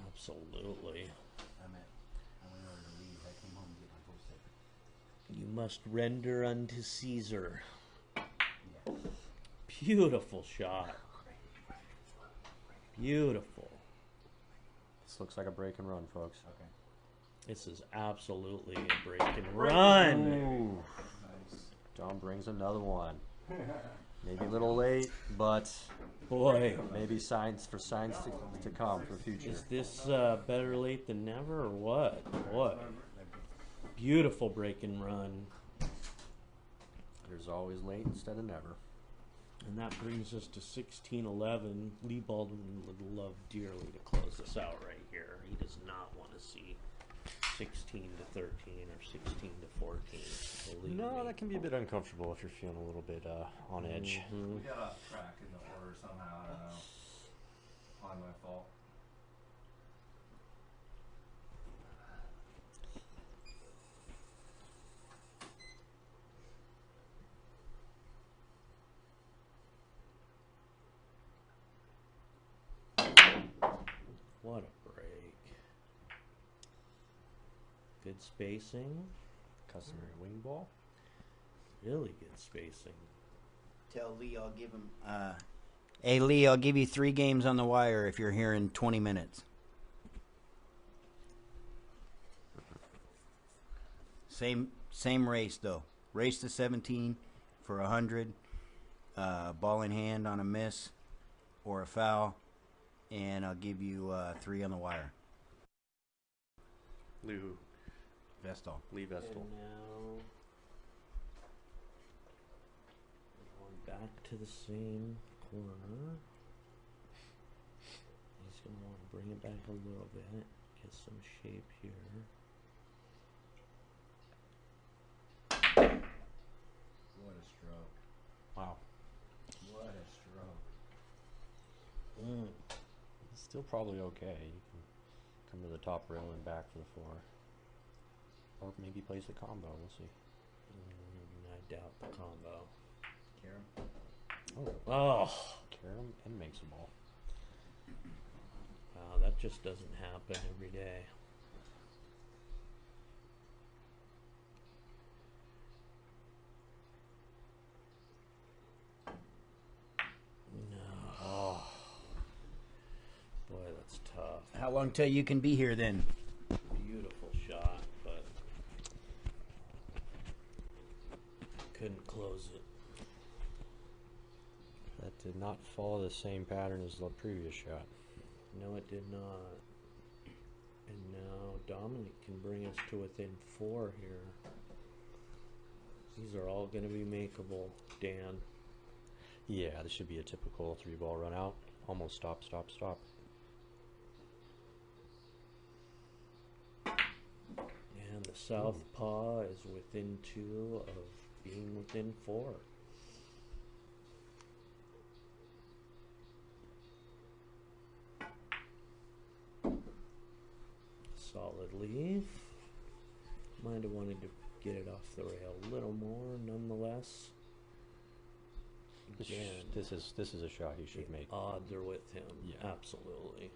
Absolutely. I went over to leave. I came home to get my post it. You must render unto Caesar. Beautiful shot. Beautiful. This looks like a break and run, folks. Okay. This is absolutely a break and run. Ooh. Dom brings another one. Maybe a little late, but Boy, maybe signs to come for the future. is this better late than never or what? Boy. Beautiful break and run. There's always late instead of never. And that brings us to 16-11. Lee Baldwin would love dearly to close this out right here. He does not want to see 16 to 13 or 16 to 14. Believe No, me. that can be a bit uncomfortable if you're feeling a little bit on edge. Mhm. We got off track in the order somehow. I don't know. Probably my fault. What a break. Good spacing. Customary wing ball. Really good spacing. Tell Lee I'll give him. Hey Lee, I'll give you 3 games on the wire if you're here in 20 minutes. Same race though. Race to 17 for 100. Ball in hand on a miss or a foul, and I'll give you 3 on the wire. Lou Vestal. Lee Vestal. And now we're going back to the same corner. He's going to want to bring it back a little bit, get some shape here. What a stroke. Wow. What a stroke. It's still probably okay. You can come to the top rail and back for the 4. Or maybe plays the combo. We'll see. I doubt the combo. Carom. Oh, Carom and makes a ball. wow, that just doesn't happen every day. No. Oh, Boy, that's tough. How long till you can be here then? Beautiful shot, but couldn't close it. that did not follow the same pattern as the previous shot. No, it did not. And now Dominick can bring us to within 4 here. These are all going to be makeable, Dan. Yeah, this should be a typical 3-ball run out. Almost stop, stop, stop. And the southpaw is within 2 of being within 4. Solid leave. Might have wanted to get it off the rail a little more, nonetheless. again, This is a shot he should the make. odds are with him. Yeah. Absolutely.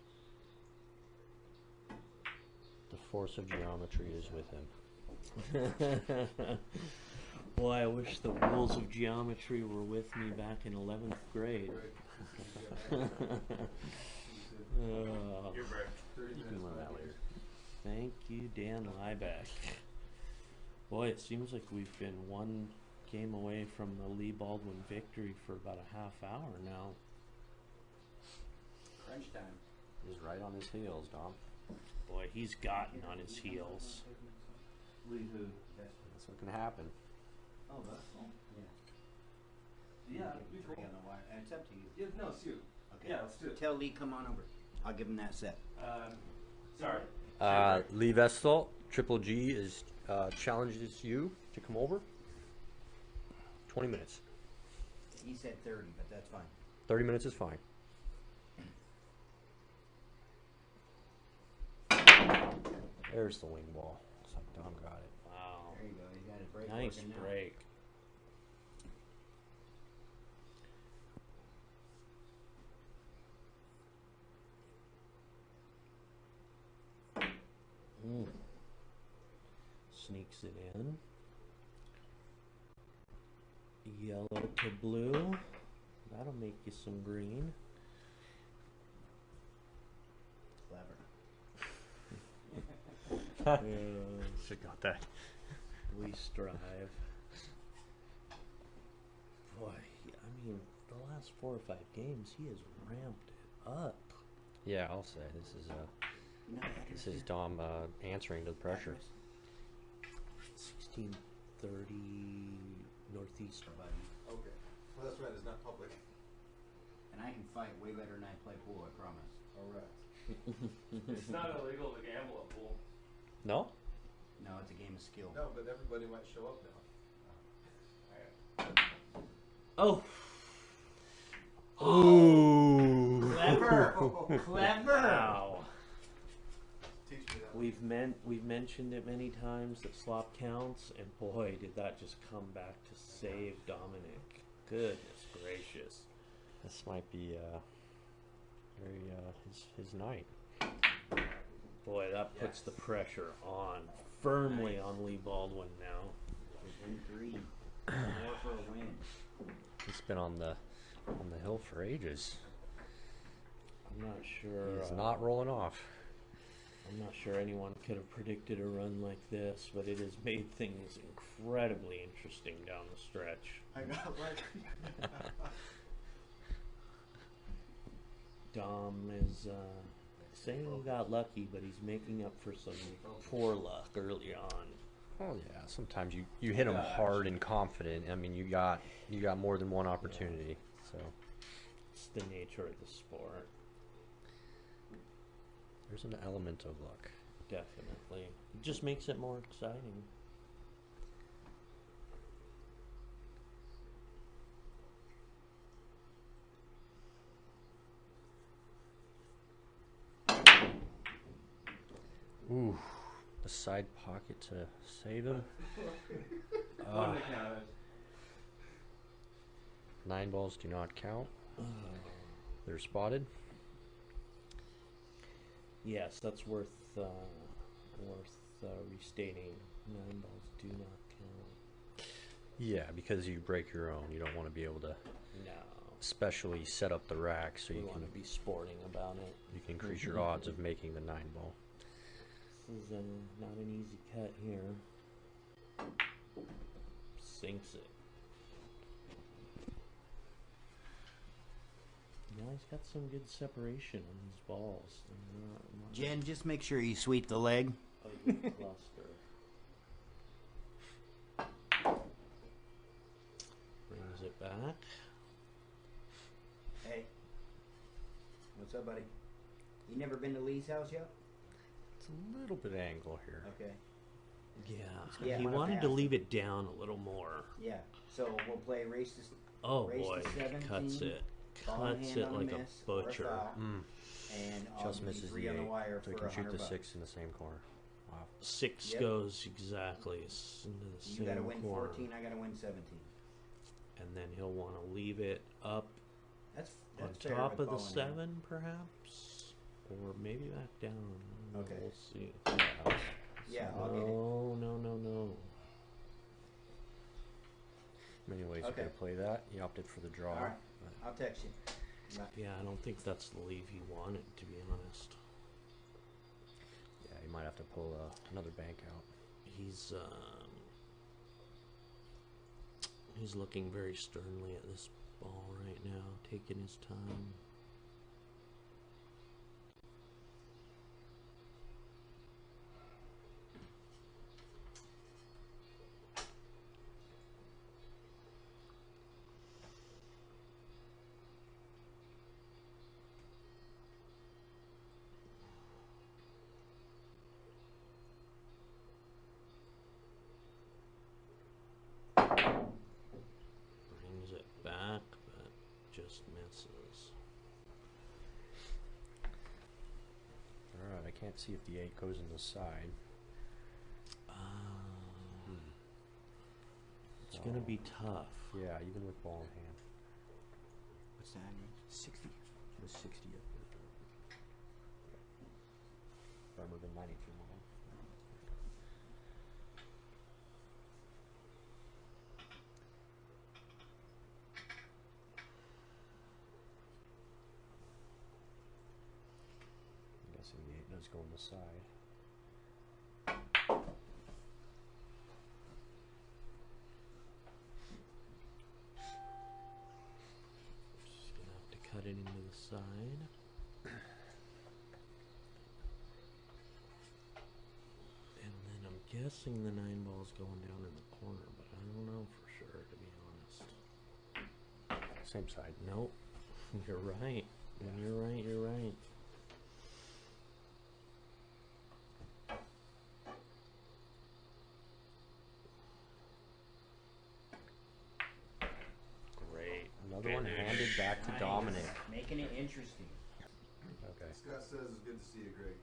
The force of geometry is with him. Boy, I wish the rules of geometry were with me back in 11th grade. You're right. 30 You can minutes learn that left. later. Thank you, Dan Liebeck. Boy, it seems like we've been one game away from the Lee Baldwin victory for about a half hour now. Crunch time. He's right on his heels, Dom. Boy, he's gotten on his heels. That's what can happen. Oh, that's all. Yeah. Yeah, Get we three cool. on the wire. And it's up to you. Yeah, no, it's you. Okay. Yeah, let's do it. Tell Lee come on over. I'll give him that set. Sorry. Lee Vestal, Triple G is challenges you to come over. 20 minutes. He said 30, but that's fine. 30 minutes is fine. There's the wing ball. So Dom got it. Wow. There you go. He's got his break Nice working now. break. Sneaks it in. Yellow to blue. That'll make you some green. Clever. Should got that. We strive. Boy, I mean, the last 4 or 5 games, he has ramped it up. Yeah, I'll say You know the this address is Dom answering to the pressure. Address? 1630 Northeast. Buddy. Okay. Well, that's right. It's not public. And I can fight way better than I play pool, I promise. All right. It's not illegal to gamble at pool. No? No, it's a game of skill. No, but everybody might show up now. Oh! Ooh. Clever! Clever! Wow. Teach me that. We've mentioned it many times that slop counts, and boy, did that just come back to save Dominick. Goodness gracious. This might be very his night. Boy, that puts the pressure on firmly on Lee Baldwin now. Within 3. More for a win. He's been on the hill for ages. I'm not sure. He's not rolling off. I'm not sure anyone could have predicted a run like this, but it has made things incredibly interesting down the stretch. I got like. Dom is saying he got lucky, but he's making up for some poor luck early on. Oh yeah, sometimes you hit them hard and confident. I mean, you got more than one opportunity. So It's the nature of the sport, there's an element of luck. definitely. It just makes it more exciting. Ooh, the side pocket to save him. Wouldn't have counted. 9 balls do not count. They're spotted. Yes, that's worth restating. 9 balls do not count. Yeah, because you break your own. You don't want to be able to No, specially set up the rack so we you want can to be sporting about it. you can increase your odds of making the 9 ball. This is not an easy cut here. Sinks it. Yeah, he's got some good separation on these balls. They're not Jen, just make sure you sweep the leg. a good cluster. Brings it back. Hey. What's up, buddy? You never been to Lee's house yet? It's a little bit angle here. Okay. Yeah, he might have wanted to asked. leave it down a little more. Yeah. So we'll play race to Oh Race boy, to 17, cuts it. ball in Cuts hand it on a like a miss or butcher. foul, Mm. and I'll Just give you misses 3 the on the 8, wire so he for can shoot the $100. 6 in the same corner. Wow. 6 Yep. goes exactly into the You same gotta win corner. 14, I gotta win 17. and then he'll want to leave it up That's on fair top with of the ball in hand. 7, perhaps, or maybe back down. Okay. We'll see. Yeah, I'll get it. No. Many ways Okay. you could play that. He opted for the draw. All right. but I'll text you. Yeah, I don't think that's the leave he wanted, to be honest. yeah, he might have to pull another bank out. He's looking very sternly at this ball right now, taking his time. Brings it back, but just misses. Alright, I can't see if the 8 goes in the side. It's gonna be tough. Yeah, even with ball in hand. What's that? 60. It was 60 up there. Farmer been 93 more. I'm guessing the 8 does go on the side. Just gonna have to cut it into the side. And then I'm guessing the 9 ball's going down in the corner, but I don't know for sure, to be honest. Same side. Nope. You're right. When you're right, you're right. Great. Another one handed back to Nice. Dominic. Making it interesting. Okay. Scott says it's good to see you, Greg.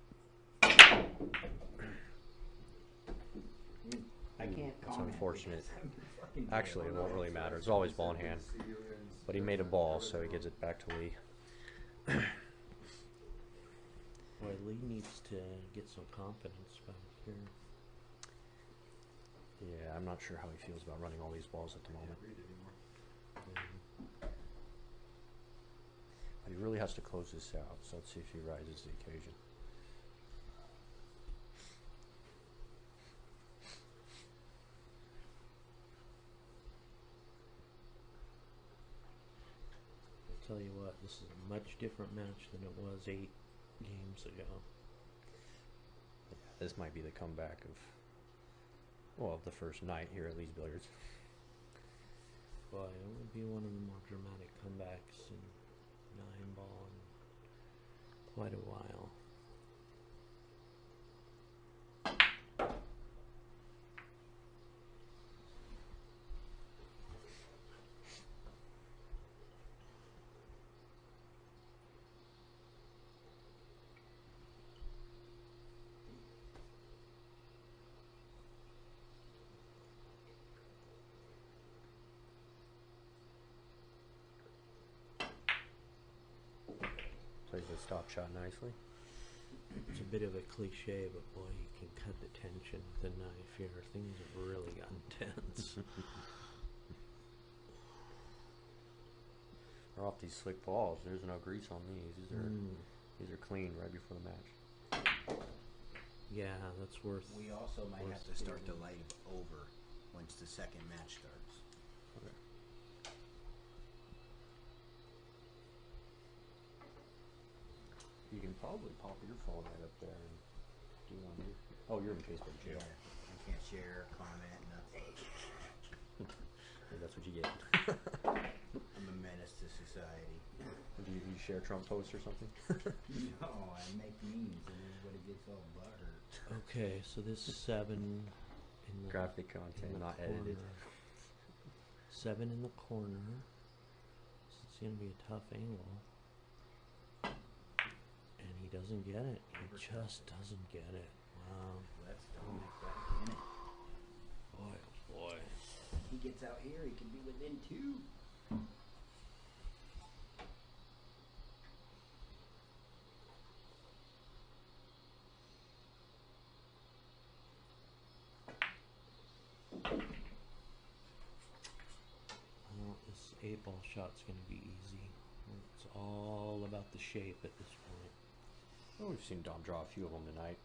I can't That's comment unfortunate. because I'm fucking Actually, it won't really matter. It's always ball in hand. See you and But he made a ball, so he gives it back to Lee. Boy, Lee needs to get some confidence back here. Yeah, I'm not sure how he feels about running all these balls at the moment. read anymore. But he really has to close this out, so let's see if he rises to the occasion. I'll tell you what, this is a much different match than it was 8 games ago. Yeah, this might be the comeback of, well, the first night here at Lee's Billiards. Boy, it would be one of the more dramatic comebacks in 9 ball in quite a while. Plays the stop shot nicely. It's a bit of a cliche, but boy, you can cut the tension with a knife here. Things have really gotten tense. They're off these slick balls. There's no grease on these. These are clean right before the match. Yeah, that's worth. We also might have to start the light over once the second match starts. Okay. You can probably pop your phone right up there and do one. Oh, you're in Facebook jail. I can't share, comment, nothing. Hey, that's what you get. I'm a menace to society. Do you share Trump posts or something? No, I make memes and everybody gets all butthurt. Okay, so this 7 in the Graphic in content, the not edited. corner. 7 in the corner. So it's gonna be a tough angle. And he doesn't get it. He just doesn't get it. Wow. Let's Dominic back in it. Boy, oh boy. he gets out here, he can be within 2. Well, this 8-ball shot's going to be easy. It's all about the shape at this point. Oh, we've seen Dom draw a few of them tonight.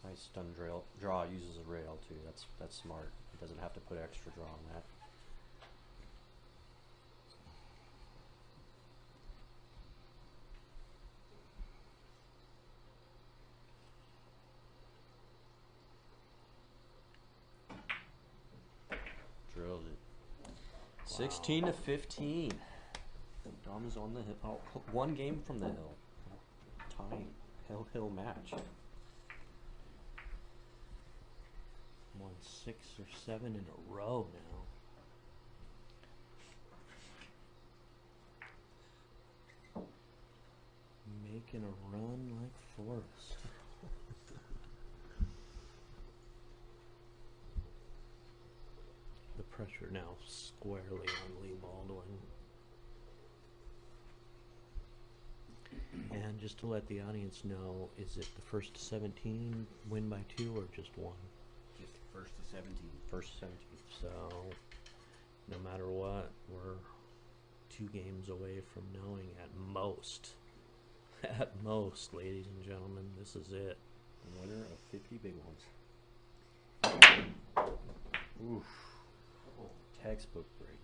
Nice stun draw uses a rail too. That's smart. He doesn't have to put extra draw on that. Drilled it. 16 to 15. Dom is on the hill. Oh, 1 game from the hill. Tying hill match. Won 6 or 7 in a row now. Making a run like Forrest. The pressure now squarely on Lee Baldwin. And just to let the audience know, is it the first to 17 win by 2 or just 1? Just first to 17. First 17. So, no matter what, we're 2 games away from knowing at most, ladies and gentlemen, this is it. The winner of 50 big ones. Oof. Textbook break.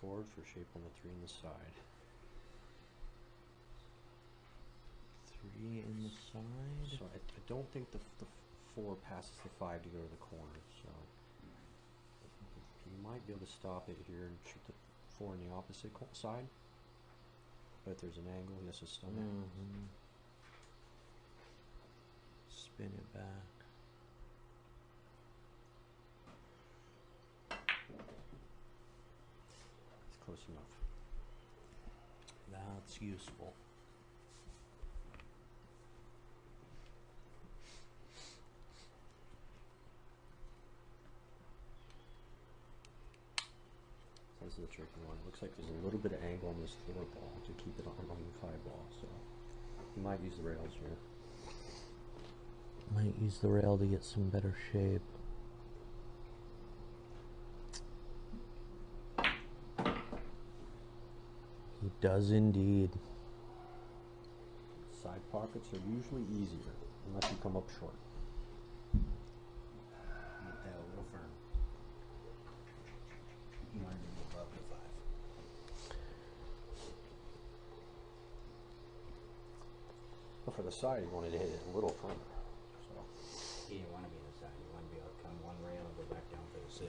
Forward for shape on the 3 on the side. 3 in the side. So I don't think the 4 passes the 5 to go to the corner. So you might be able to stop it here and shoot the 4 on the opposite side. But if there's an angle, he has to stun it. Spin it back. Close enough. That's useful. This is a tricky one. It looks like there's a little bit of angle on this 4 ball to keep it on the 5 ball. So you might use the rails here. Might use the rail to get some better shape. He does indeed. Side pockets are usually easier unless you come up short. Make that a little firm. You want to move up to 5. But for the side, you wanted to hit it a little firmer. So You didn't want to be on the side. You want to be able to come 1 rail and go back down for the 6.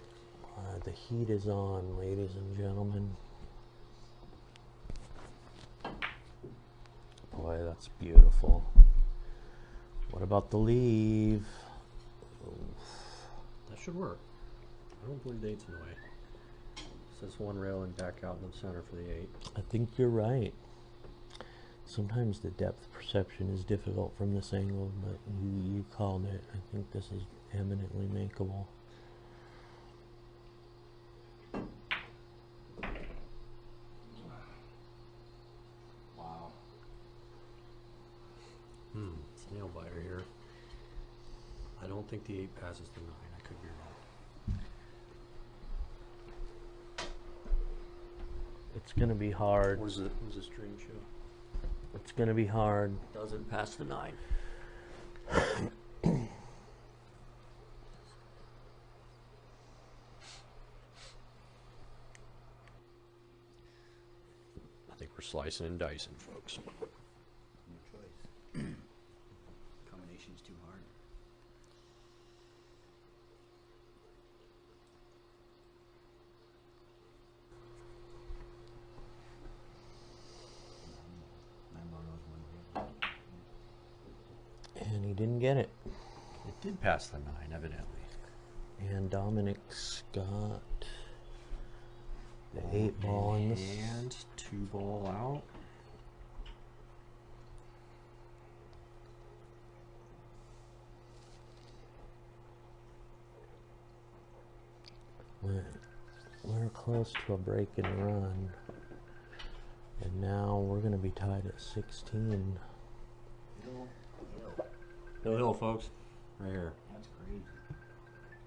The heat is on, ladies and gentlemen. Boy, that's beautiful. What about the leave? that should work. I don't believe the 8's in the way. Says 1 rail and back out in the center for the 8. I think you're right. Sometimes the depth perception is difficult from this angle, but you called it. I think this is eminently makeable. Wow. It's a nail biter here. I don't think the 8 passes the 9. I could be wrong. It's gonna be hard. What does the string show? It's gonna be hard. Doesn't pass the 9. I think we're slicing and dicing, folks. No choice. Combination's too hard. didn't get it. It did pass the 9, evidently. And Dominick's got the 8 ball in this. And 2 ball out. We're close to a break and run. And now we're going to be tied at 16. Hill, hill, folks. Right here. That's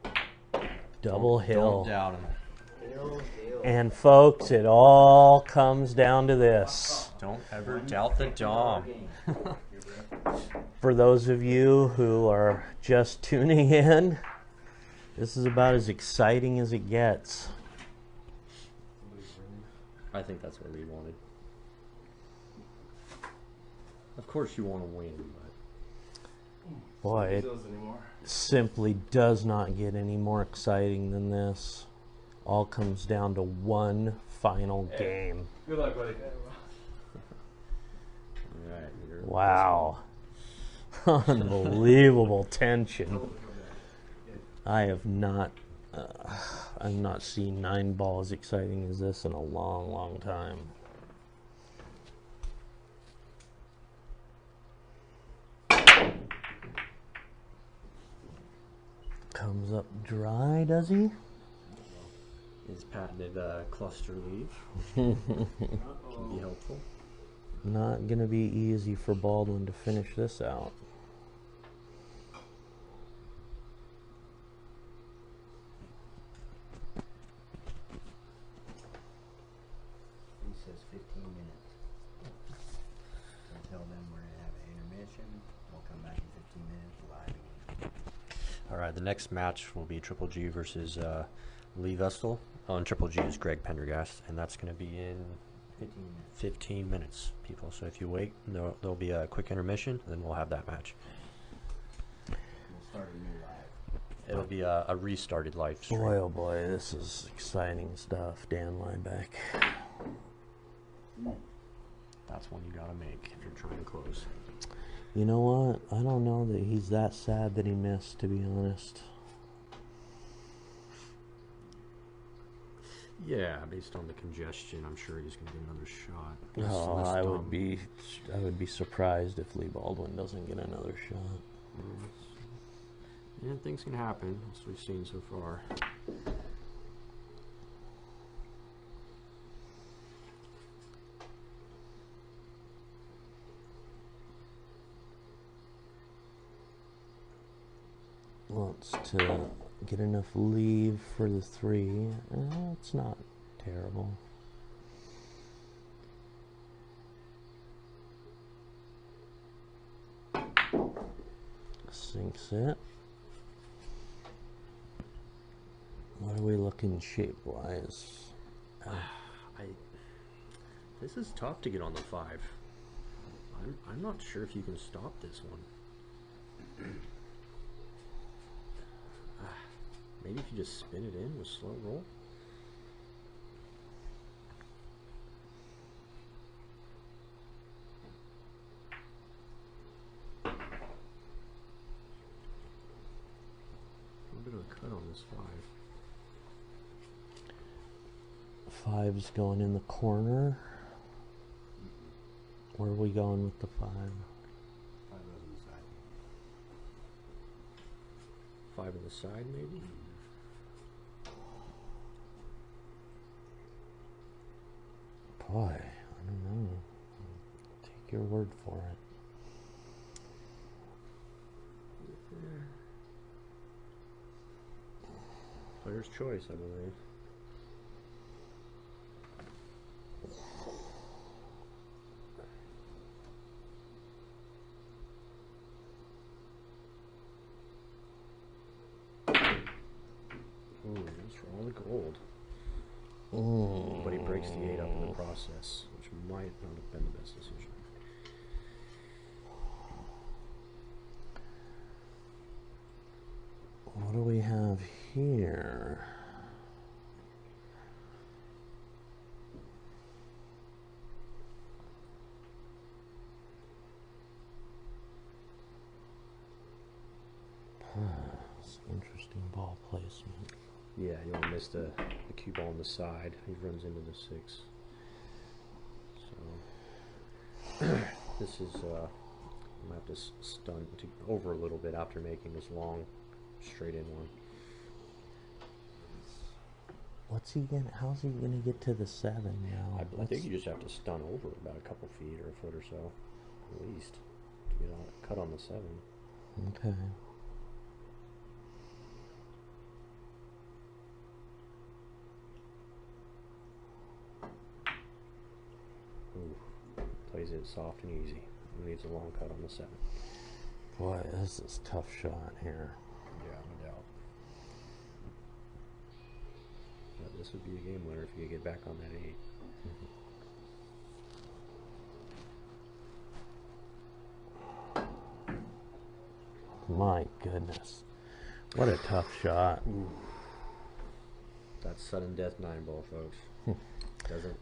crazy. Double hill. Don't doubt him. Hill, hill. And folks, it all comes down to this. Don't ever doubt the Dom. For those of you who are just tuning in, this is about as exciting as it gets. I think that's what Lee wanted. Of course you want to win, but Boy, it Those anymore. simply does not get any more exciting than this. All comes down to one final game. Good luck, buddy. alright. Wow. Unbelievable tension. I've not seen 9 ball as exciting as this in a long, long time. Comes up dry, does he? His patented cluster leave can be helpful. Not gonna be easy for Baldwin to finish this out. He says 15 minutes. Until then, we're gonna have an intermission. We'll come back in 15 minutes live again. Alright, the next match will be Triple G versus Lee Vestal. Oh, and Triple G is Greg Pendergast, and that's going to be in 15 minutes. 15 minutes, people. So if you wait, there'll be a quick intermission, then we'll have that match. We'll start a new live. It'll be a restarted live stream. Boy, oh boy, this is exciting stuff. Dan Liebeck. That's one you got to make if you're trying to close. You know what? I don't know that he's that sad that he missed, to be honest. Yeah, based on the congestion, I'm sure he's going to get another shot. Oh, Unless I Dom- would be surprised if Lee Baldwin doesn't get another shot. Yeah, things can happen, as we've seen so far. Wants to get enough leave for the 3. It's not terrible. Sinks it. What are we looking shape-wise? This is tough to get on the 5. I'm not sure if you can stop this one. Maybe if you just spin it in with slow roll. A little bit of a cut on this 5. 5's going in the corner. Where are we going with the 5? 5 goes on the side. 5 on the side, maybe? Boy, I don't know. Take your word for it. Player's choice, I believe. Ooh, that's for all the gold. But he breaks the 8 up in the process, which might not have been the best decision. What do we have here? placement. Yeah, you don't miss the cue ball on the side. He runs into the 6. So this is I'm gonna have to stunt over a little bit after making this long straight in one. What's he gonna? How's he gonna get to the 7 now? I think you just have to stun over about a couple feet or a foot or so, at least, to get a cut on the 7. Okay. Ooh, plays it soft and easy. He needs a long cut on the 7. Boy, this is a tough shot here. Yeah, no doubt. But this would be a game winner if you could get back on that 8. My goodness. What a tough shot. Ooh. That's sudden death 9-ball, folks.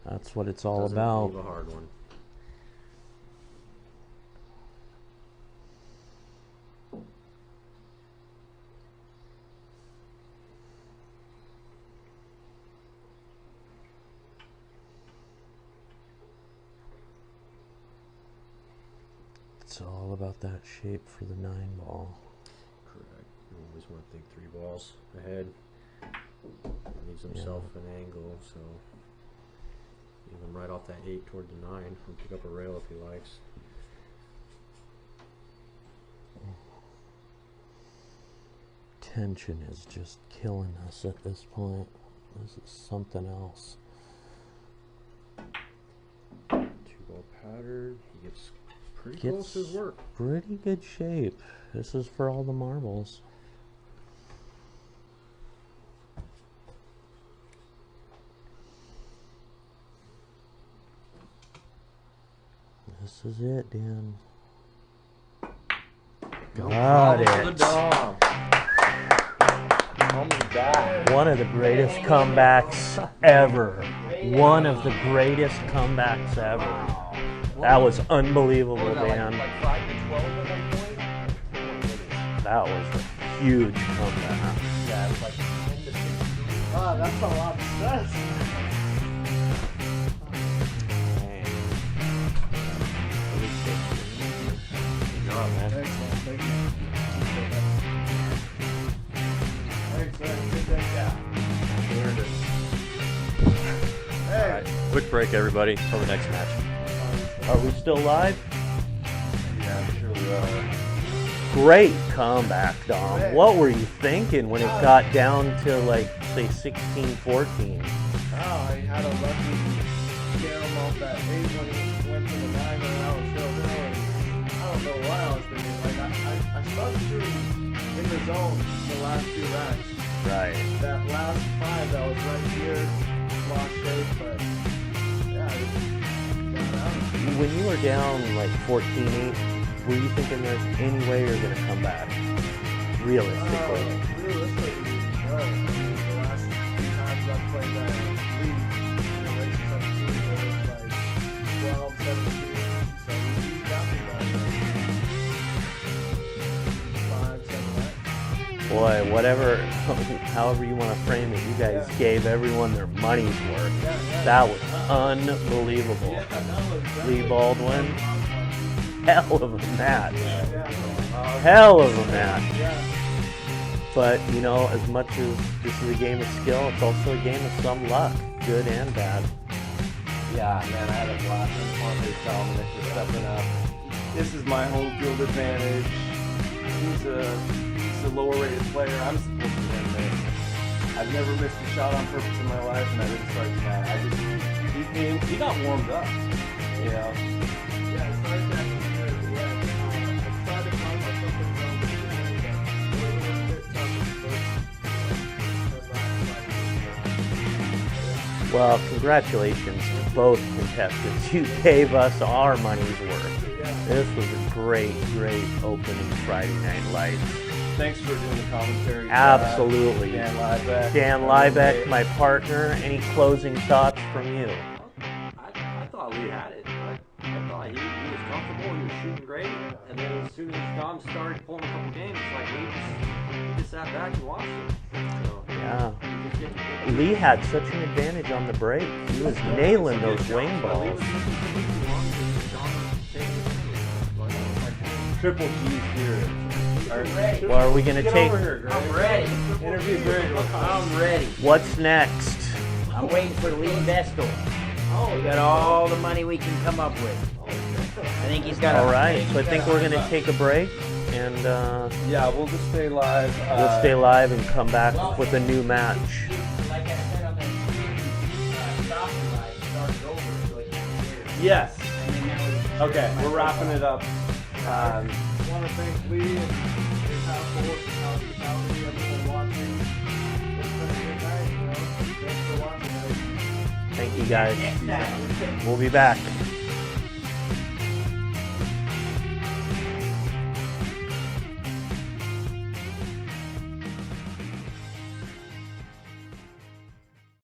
That's what it's all doesn't about. leave a hard one. It's all about that shape for the 9-ball. Correct. You always want to think 3 balls ahead. Needs himself an angle, so leave him right off that 8 toward the 9 and pick up a rail if he likes. Tension is just killing us at this point. This is something else. 2-ball pattern. He gets pretty close to his work. Pretty good shape. This is for all the marbles. This is it, Dan. Got it. One of the greatest comebacks ever. One of the greatest comebacks ever. That was unbelievable, Dan. That was a huge comeback. Yeah, it was like 10 to 16. Wow, that's a lot of stress. Good job, man. Excellent, thank you. Thanks, man. Good day, yeah. Hey. Alright, quick break, everybody, until the next match. Are we still live? Yeah, sure we are. Great comeback, Dom. What were you thinking when it got down to, like, say, 16-14? Oh, I had a lucky scare him off that 8 when he went to the 9 and I was still there. I don't know what I was thinking. Like, I started shooting in the zone the last 2 racks. Right. That last 5 that was right here, lost shape, but yeah, I just got out. When you were down, like, 14-8, were you thinking there's any way you're going to come back? Realistically. Realistically, no. I mean, the last 2 times I've played that league, you know, race 17, it was like 12, 17, so we got me by 5, 7, 8. Boy, whatever, however you want to frame it, you guys gave everyone their money's worth. That was unbelievable. Lee Baldwin, hell of a match. Hell of a match. But, you know, as much as this is a game of skill, it's also a game of some luck, good and bad. Yeah, man, I had a blast. I just want to thank Dominick for stepping up. This is my home field advantage. He's a lower rated player. I'm supposed to win this. I've never missed a shot on purpose in my life, and I didn't start tonight. He got warmed up, you know. Yeah, it started that year. I tried to find myself in the zone, but it was a bit tough at first. Well, congratulations to both contestants. You gave us our money's worth. This was a great, great opening Friday Night Lights. Thanks for doing the commentary. Absolutely. Dan Liebeck. Dan Liebeck, my partner, any closing thoughts from you? I thought Lee had it. I thought he was comfortable, he was shooting great, and then as soon as Dom started pulling a couple games, it's like Lee just sat back and watched it. So, Yeah. he was getting- Lee had such an advantage on the break. He was nailing those wing balls. Triple G here. Well, are we gonna Get take? over here, Greg. I'm ready. Interview Greg. I'm ready. What's next? I'm waiting for Lee Vestal. We got all the money we can come up with. I think he's got. All right. So I think we're gonna take a break, and Yeah, we'll just stay live. we'll stay live and come back with a new match. Like I said on the stop ride, started over, so it's here. Yes. And then now Okay, we're wrapping it up. I want to thank Lee and his household, everyone watching. It's been a good night, you know. Thanks for watching, guys. Thank you guys. We'll be back.